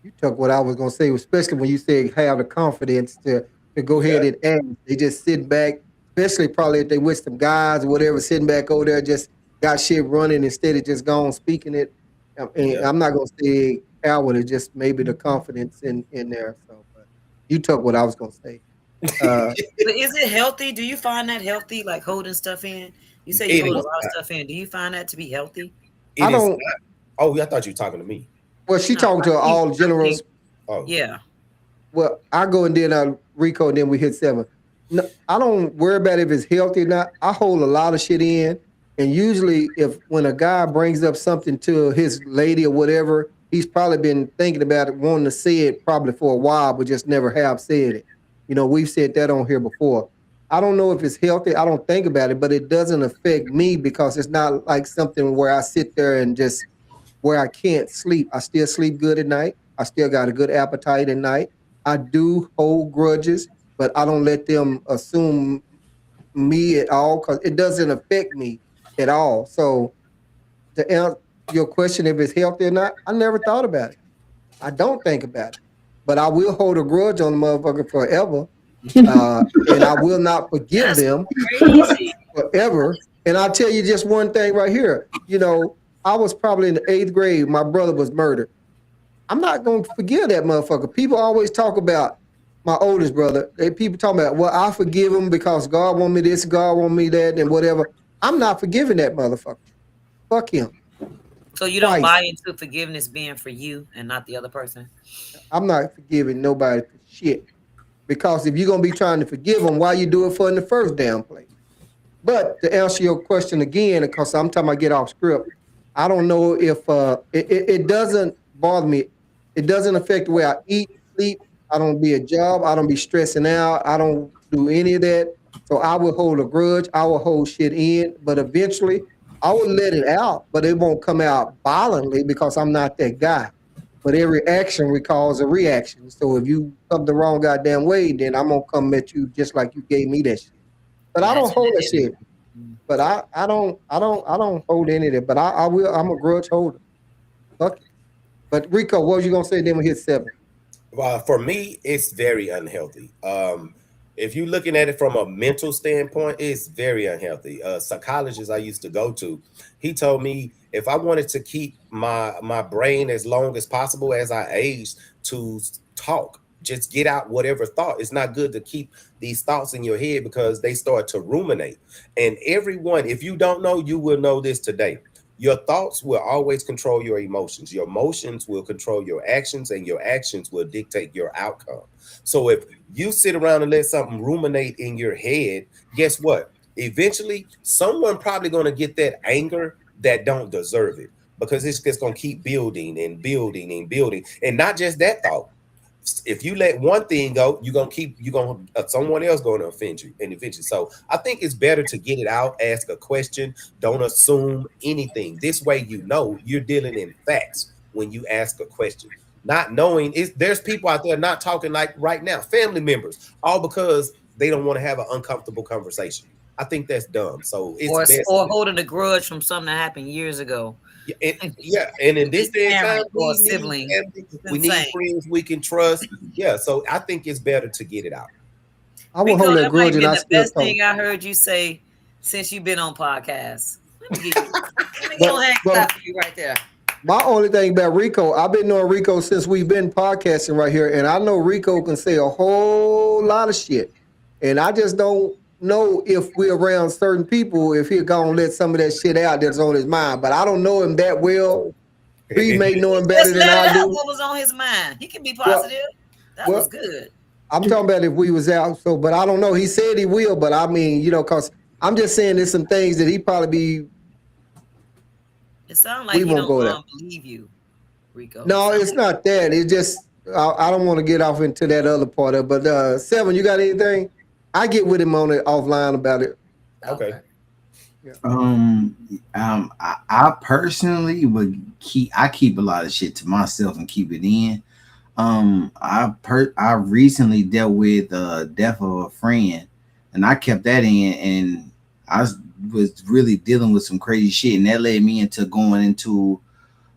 You took what I was gonna say, especially when you say have the confidence to go Yeah, ahead and ask. They just sit back, especially probably if they with some guys or whatever, sitting back over there just got shit running instead of just going speaking it. And yeah. I'm not gonna say coward, it's just maybe the confidence in there. So, but you took what I was gonna say. Uh, But is it healthy? Do you find that healthy, like holding stuff in? You say you It hold a is lot of not. stuff in. Do you find that to be healthy? It I is don't. not. Oh, yeah, I thought you were talking to me. Well, she No, talking to all generals. Oh, yeah. Well, I go and then Rico, and then we hit seven. No, I don't worry about if it's healthy or not. I hold a lot of shit in, and usually, if when a guy brings up something to his lady or whatever, he's probably been thinking about it, wanting to say it probably for a while, but just never have said it. You know, we've said that on here before. I don't know if it's healthy. I don't think about it, but it doesn't affect me because it's not like something where I sit there and just where I can't sleep. I still sleep good at night. I still got a good appetite at night. I do hold grudges, but I don't let them assume me at all because it doesn't affect me at all. So to answer your question, if it's healthy or not, I never thought about it. I don't think about it, but I will hold a grudge on the motherfucker forever, and I will not forgive That's them crazy. forever. And I'll tell you just one thing right here. You know, I was probably in the eighth grade. My brother was murdered. I'm not gonna forgive that motherfucker. People always talk about my oldest brother. People talking about, well, I forgive him because God want me this, God want me that, and whatever. I'm not forgiving that motherfucker. Fuck him So you don't twice. buy into forgiveness being for you and not the other person? I'm not forgiving nobody for shit. Because if you're gonna be trying to forgive them, why you do it for in the first damn place? But to answer your question again, because sometimes I get off script, I don't know if it doesn't bother me. It doesn't affect the way I eat, sleep. I don't be a job. I don't be stressing out. I don't do any of that. So I will hold a grudge. I will hold shit in, but eventually I will let it out. But it won't come out violently because I'm not that guy. But every action recalls a reaction. So if you come the wrong goddamn way, then I'm gonna come at you just like you gave me that shit. But I don't Imagine hold that that. shit. But I don't hold any of it. But I will. I'm a grudge holder. Fuck it. But Rico, what was you gonna say? Then we hit seven. For me, it's very unhealthy. If you're looking at it from a mental standpoint, it's very unhealthy. A psychologist I used to go to, he told me if I wanted to keep my brain as long as possible as I aged, to talk, just get out whatever thought. It's not good to keep these thoughts in your head because they start to ruminate. And everyone, if you don't know, you will know this today. Your thoughts will always control your emotions. Your emotions will control your actions, and your actions will dictate your outcome. So if you sit around and let something ruminate in your head, guess what? Eventually, someone probably going to get that anger that don't deserve it because it's just going to keep building and building and building. And not just that thought, if you let one thing go, you're gonna someone else going to offend you and eventually. So I think it's better to get it out, ask a question, don't assume anything. This way, you know you're dealing in facts when you ask a question. Not knowing is there's people out there not talking like right now, family members, all because they don't want to have an uncomfortable conversation. I think that's dumb. So it's Or best. or holding a grudge from something that happened years ago. Yeah, and in this His day and time, parent or we need sibling. family, It's we need insane. friends we can trust. Yeah, so I think it's better to get it out. I won't Rico, hold that that might grudge, have and been I the still best talk. thing I heard you say since you've been on podcasts. Let me go But ahead and but clap for you right there. my only thing about Rico, I've been knowing Rico since we've been podcasting right here, and I know Rico can say a whole lot of shit, and I just don't know if we're around certain people if he'll go and let some of that shit out that's on his mind. But I don't know him that well. Reed may know He him better just than let I out do. what was on his mind. He can be Well, positive. That was well, good. I'm talking about if we was out. So, but I don't know. He said he will, but I mean, cause I'm just saying there's some things that he probably be. It sounds like We he won't don't go there. believe you, Rico. It No, sounds it's not that. It's just I don't want to get off into that other part of it. But Seven, you got anything? I get with him on it offline about it. Okay. okay. Yeah. I personally would keep a lot of shit to myself and keep it in. I recently dealt with death of a friend, and I kept that in, and was really dealing with some crazy shit, and that led me into going into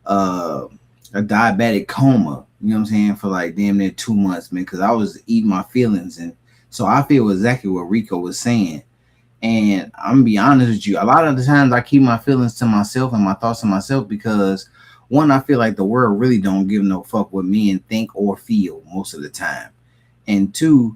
uh a diabetic coma. You know what I'm saying, for like damn near 2 months, man, because I was eating my feelings, and so I feel exactly what Rico was saying. And I'm gonna be honest with you, a lot of the times I keep my feelings to myself and my thoughts to myself because one, I feel like the world really don't give no fuck what me and think or feel most of the time. And two,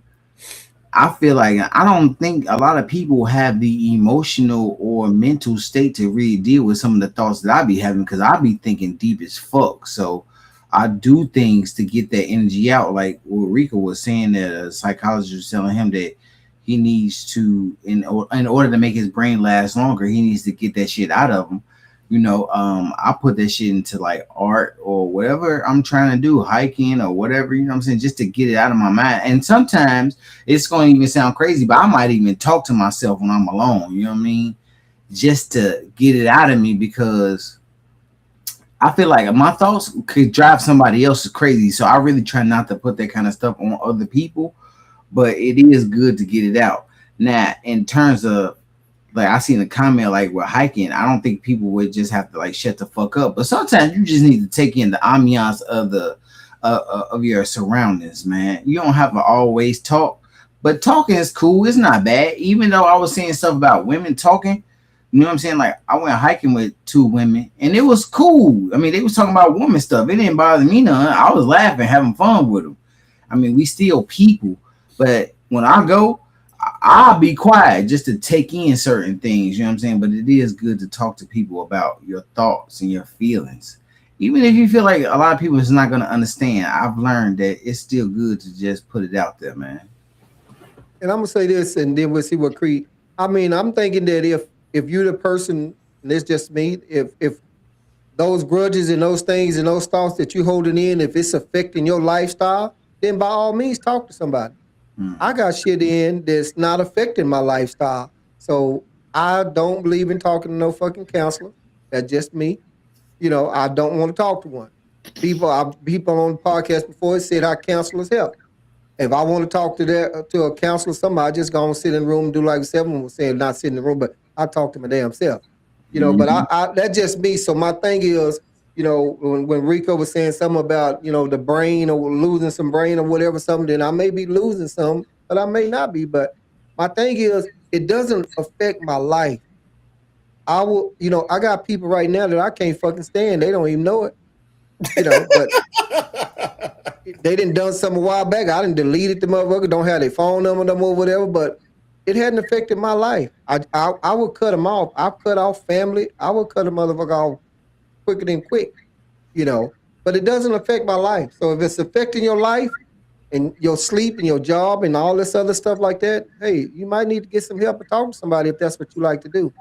I feel like I don't think a lot of people have the emotional or mental state to really deal with some of the thoughts that I be having because I be thinking deep as fuck. So I do things to get that energy out. Like what Rico was saying that a psychologist was telling him that he needs to, in order to make his brain last longer, he needs to get that shit out of him. I put that shit into like art or whatever I'm trying to do, hiking or whatever, you know what I'm saying, just to get it out of my mind. And sometimes it's going to even sound crazy, but I might even talk to myself when I'm alone, you know what I mean? Just to get it out of me because I feel like my thoughts could drive somebody else crazy. So I really try not to put that kind of stuff on other people, but it is good to get it out. Now, in terms of like I seen a comment like we're hiking, I don't think people would just have to like shut the fuck up. But sometimes you just need to take in the ambiance of the of your surroundings, man. You don't have to always talk, but talking is cool. It's not bad. Even though I was saying stuff about women talking, you know what I'm saying? Like I went hiking with two women, and it was cool. I mean, they was talking about woman stuff. It didn't bother me none. I was laughing, having fun with them. I mean, we still people, but when I go, I'll be quiet just to take in certain things, you know what I'm saying? But it is good to talk to people about your thoughts and your feelings. Even if you feel like a lot of people is not going to understand, I've learned that it's still good to just put it out there, man. And I'm gonna say this, and then we'll see what Creed. I mean, I'm thinking that if you're the person, and it's just me, if those grudges and those things and those thoughts that you're holding in, if it's affecting your lifestyle, then by all means talk to somebody. I Mm. got shit in that's not affecting my lifestyle. So I don't believe in talking to no fucking counselor. That's just me. I don't want to talk to one. People on the podcast before said how counselors help. If I want to talk to a counselor, somebody I just go and sit in the room and do like Seven was saying, not sit in the room, but I talk to my damn self. But Mhm. that's just me. So my thing is, when Rico was saying something about, the brain or losing some brain or whatever, something, then I may be losing some, but I may not be. But my thing is, it doesn't affect my life. I got people right now that I can't fucking stand. They don't even know it, but they didn't done something a while back. I didn't deleted the motherfucker. Don't have their phone number no more, whatever. But it hadn't affected my life. I would cut them off. I've cut off family. I would cut a motherfucker off quicker than quick. You know. But it doesn't affect my life. So if it's affecting your life and your sleep and your job and all this other stuff like that, hey, you might need to get some help and talk to somebody if that's what you like to do.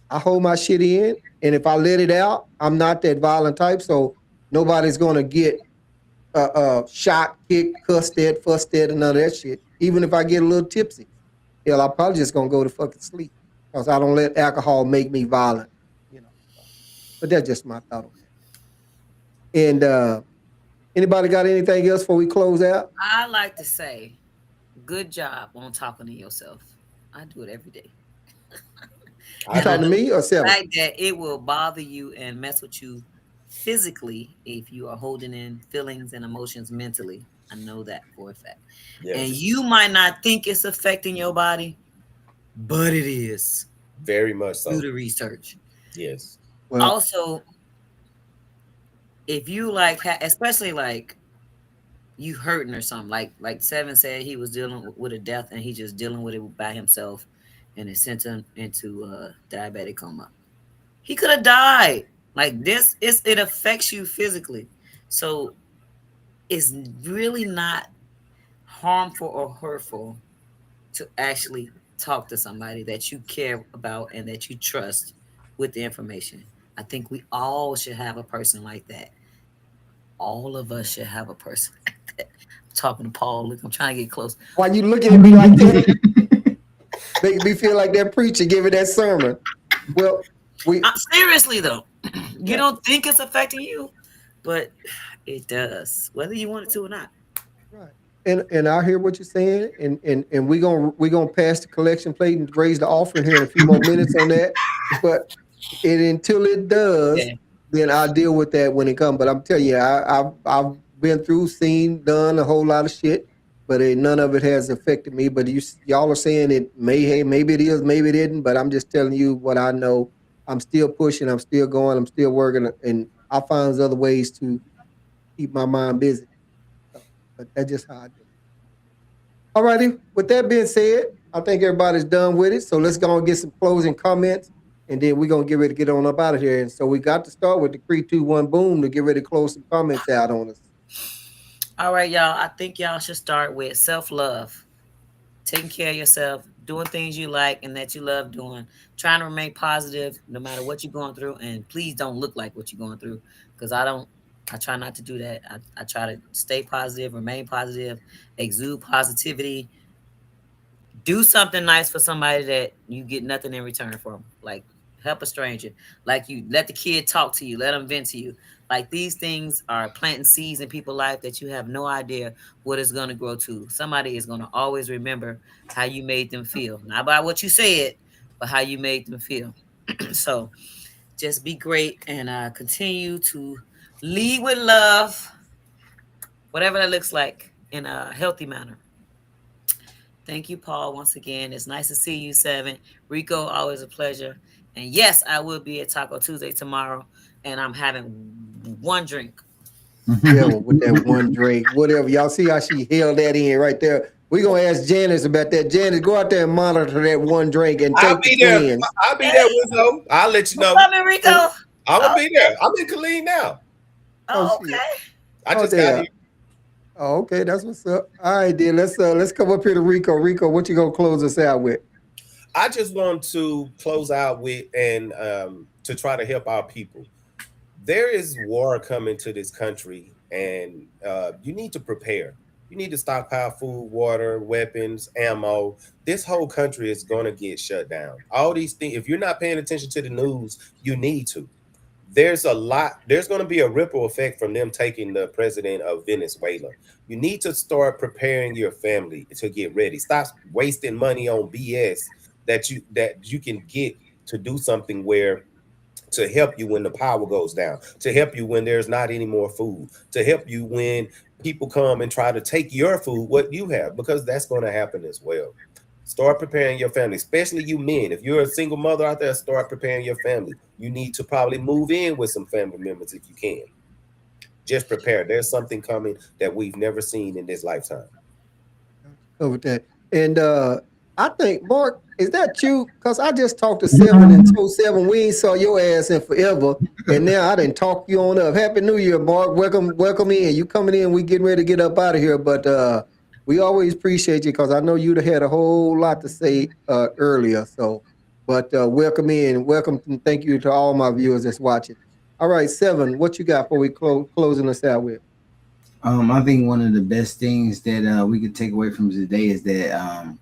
I hold my shit in, and if I let it out, I'm not that violent type. So nobody's gonna get shot, kicked, cussed at, fussed at, and none of that shit. Even if I get a little tipsy, hell, I'm probably just gonna go to fucking sleep because I don't let alcohol make me violent. You know. So, but that's just my thought on that. And anybody got anything else before we close out? I like to say, good job on talking to yourself. I do it every day. You I do talking to too. me or The Seven? fact that it will bother you and mess with you physically if you are holding in feelings and emotions mentally. I know that for a fact. And Yes, you might not think it's affecting your body, but it is. very much Do so. the research. Yes. Well, Also, if you like, especially like you hurting or something, like Seven said, he was dealing with a death and he just dealing with it by himself, and it sent him into diabetic coma. He could have died. Like this, it affects you physically, so it's really not harmful or hurtful to actually talk to somebody that you care about and that you trust with the information. I think we all should have a person like that. All of us should have a person like that. I'm talking to Paul. Look, I'm trying to get close. why you looking at me like that? Making me feel like that preacher giving that sermon. Well, we Seriously though, you yeah, don't think it's affecting you, but it does, whether you want it to or not. right. And I hear what you're saying, and we gonna pass the collection plate and raise the offering here in a few more minutes on that. But until it does, Yeah. then I'll deal with that when it comes. But I'm telling you, I've been through, seen, done a whole lot of shit, but none of it has affected me. But y'all are saying it may, hey, maybe it is, maybe it isn't. But I'm just telling you what I know. I'm still pushing. I'm still going. I'm still working, and I find other ways to keep my mind busy. So, but that's just how I do it. All righty. With that being said, I think everybody's done with it. So let's go and get some closing comments, and then we're gonna get ready to get on up out of here. And so we got to start with the 3, 2, 1, boom to get ready to close some comments out on us. All right, y'all. I think y'all should start with self love, taking care of yourself, doing things you like and that you love doing, trying to remain positive no matter what you're going through. And please don't look like what you're going through, because I don't. I try not to do that. I try to stay positive, remain positive, exude positivity, do something nice for somebody that you get nothing in return from. Like help a stranger. Like you let the kid talk to you, let them vent to you. Like these things are planting seeds in people's life that you have no idea what it's going to grow to. Somebody is going to always remember how you made them feel, not by what you said, but how you made them feel. So just be great and continue to lead with love, whatever that looks like, in a healthy manner. Thank you, Paul, once again. It's nice to see you, Seven. Rico, always a pleasure. And yes, I will be at Taco Tuesday tomorrow, and I'm having one drink. Yeah, well, with that one drink, whatever. Y'all see how she held that in right there. We're gonna ask Janice about that. Janice, go out there and monitor that one drink and I'll take the be there. twins. I'll be there, Wizzo. I'll let you What's know. up, Rico? I'm gonna Oh, be there. I'm in Killeen now. Oh oh, shit. okay. I Oh just got here. there. Oh, okay, that's what's up. All right, then let's come up here to Rico. Rico, what you gonna close us out with? I just want to close out with and to try to help our people. There is war coming to this country, and you need to prepare. You need to stockpile food, water, weapons, ammo. This whole country is going to get shut down. All these things, if you're not paying attention to the news, you need to. There's a lot, there's going to be a ripple effect from them taking the president of Venezuela. You need to start preparing your family to get ready. Stop wasting money on BS that you can get to do something where to help you when the power goes down, to help you when there's not any more food, to help you when people come and try to take your food, what you have, because that's going to happen as well. Start preparing your family, especially you men. If you're a single mother out there, start preparing your family. You need to probably move in with some family members if you can. Just prepare. There's something coming that we've never seen in this lifetime. Covered that. And I think, Mark, is that you? Because I just talked to Seven and told Seven we ain't saw your ass in forever. And now I didn't talk you on up. Happy New Year, Mark. Welcome in. You coming in, we getting ready to get up out of here. But we always appreciate you because I know you'd have had a whole lot to say earlier. So, but welcome in. Welcome and thank you to all my viewers that's watching. All right, Seven, what you got before we closing us out with? I think one of the best things that we could take away from today is that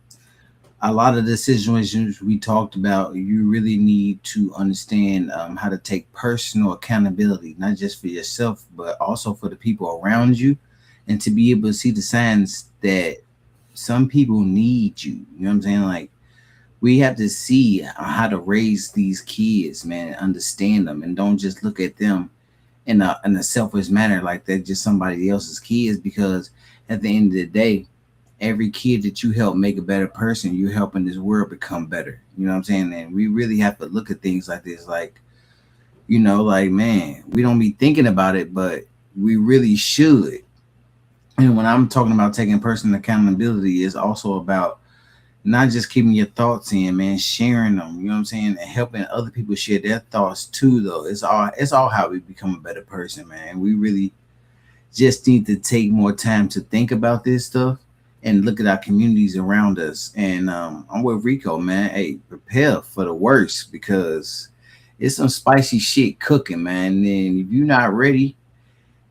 a lot of the situations we talked about, you really need to understand how to take personal accountability, not just for yourself, but also for the people around you, and to be able to see the signs that some people need you. You know what I'm saying? Like we have to see how to raise these kids, man, and understand them, and don't just look at them in a selfish manner like they're just somebody else's kids. Because at the end of the day, every kid that you help make a better person, you're helping this world become better. You know what I'm saying? And we really have to look at things like this, like, like, man, we don't be thinking about it, but we really should. And when I'm talking about taking personal accountability, it's also about not just keeping your thoughts in, man, sharing them, you know what I'm saying, and helping other people share their thoughts too, though. It's all how we become a better person, man. We really just need to take more time to think about this stuff and look at our communities around us. And I'm with Rico, man. Hey, prepare for the worst, because it's some spicy shit cooking, man. And then if you're not ready,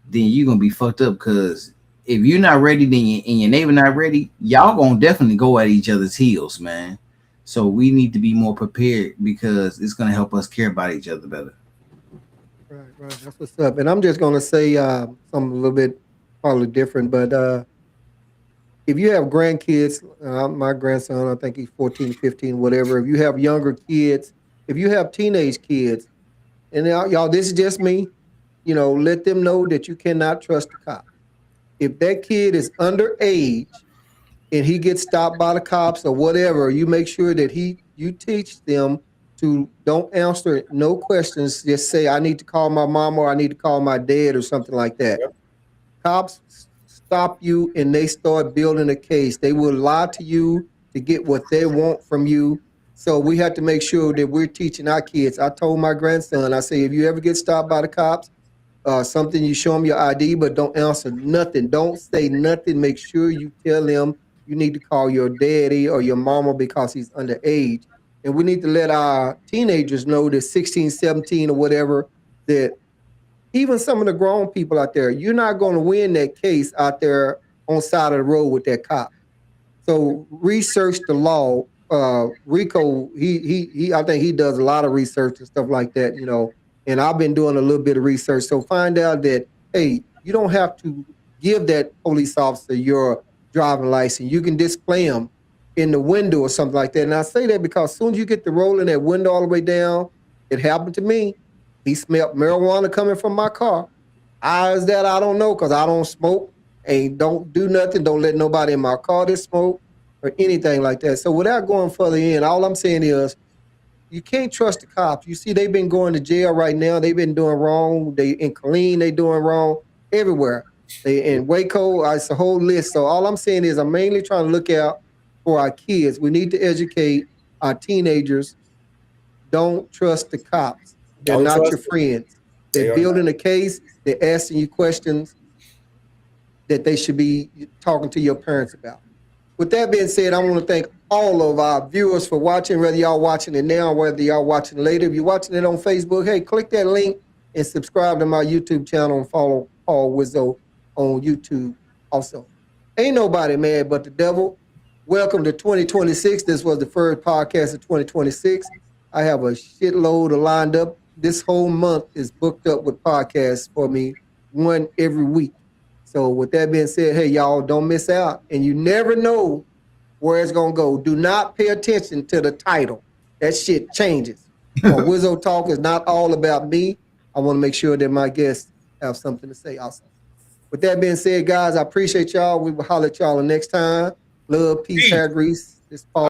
then you're gonna be fucked up. Because if you're not ready, then and your neighbor not ready, y'all gonna definitely go at each other's heels, man. So we need to be more prepared, because it's gonna help us care about each other better. Right, right. That's what's up. And I'm just gonna say something a little bit probably different, but if you have grandkids, my grandson, I think he's 14, 15, whatever. If you have younger kids, if you have teenage kids, and y'all, this is just me, let them know that you cannot trust the cop. If that kid is underage and he gets stopped by the cops or whatever, you make sure that you teach them to don't answer no questions. Just say, I need to call my mom or I need to call my dad or something like that. Yep. Cops stop you and they start building a case. They will lie to you to get what they want from you. So we have to make sure that we're teaching our kids. I told my grandson, I say, if you ever get stopped by the cops, something, you show them your ID, but don't answer nothing. Don't say nothing. Make sure you tell them you need to call your daddy or your mama because he's underage. And we need to let our teenagers know that 16, 17 or whatever, that even some of the grown people out there, you're not going to win that case out there on side of the road with that cop. So research the law. Rico, he I think he does a lot of research and stuff like that, And I've been doing a little bit of research. So find out that, hey, you don't have to give that police officer your driving license. You can display them in the window or something like that. And I say that because as soon as you get the rolling that window all the way down, it happened to me. He smelled marijuana coming from my car. How is that? I don't know, because I don't smoke and don't do nothing. Don't let nobody in my car that smoke or anything like that. So without going further in, all I'm saying is you can't trust the cops. You see, they've been going to jail right now. They've been doing wrong. They in Killeen, they doing wrong everywhere. They in Waco, it's a whole list. So all I'm saying is I'm mainly trying to look out for our kids. We need to educate our teenagers. Don't trust the cops. They're Don't not your trust them. friends. They They're are not. building a case. They're asking you questions that they should be talking to your parents about. With that being said, I want to thank all of our viewers for watching, whether y'all watching it now or whether y'all watching later. If you're watching it on Facebook, hey, click that link and subscribe to my YouTube channel and follow Paul Wizzo on YouTube also. Ain't nobody mad but the devil. Welcome to 2026. This was the first podcast of 2026. I have a shitload of lined up. This whole month is booked up with podcasts for me, one every week. So with that being said, hey, y'all, don't miss out. And you never know where it's going to go. Do not pay attention to the title. That shit changes. On Wizzo Talk is not all about me. I want to make sure that my guests have something to say also. With that being said, guys, I appreciate y'all. We will holler at y'all next time. Love, peace, Peace. hair grease. This Paul.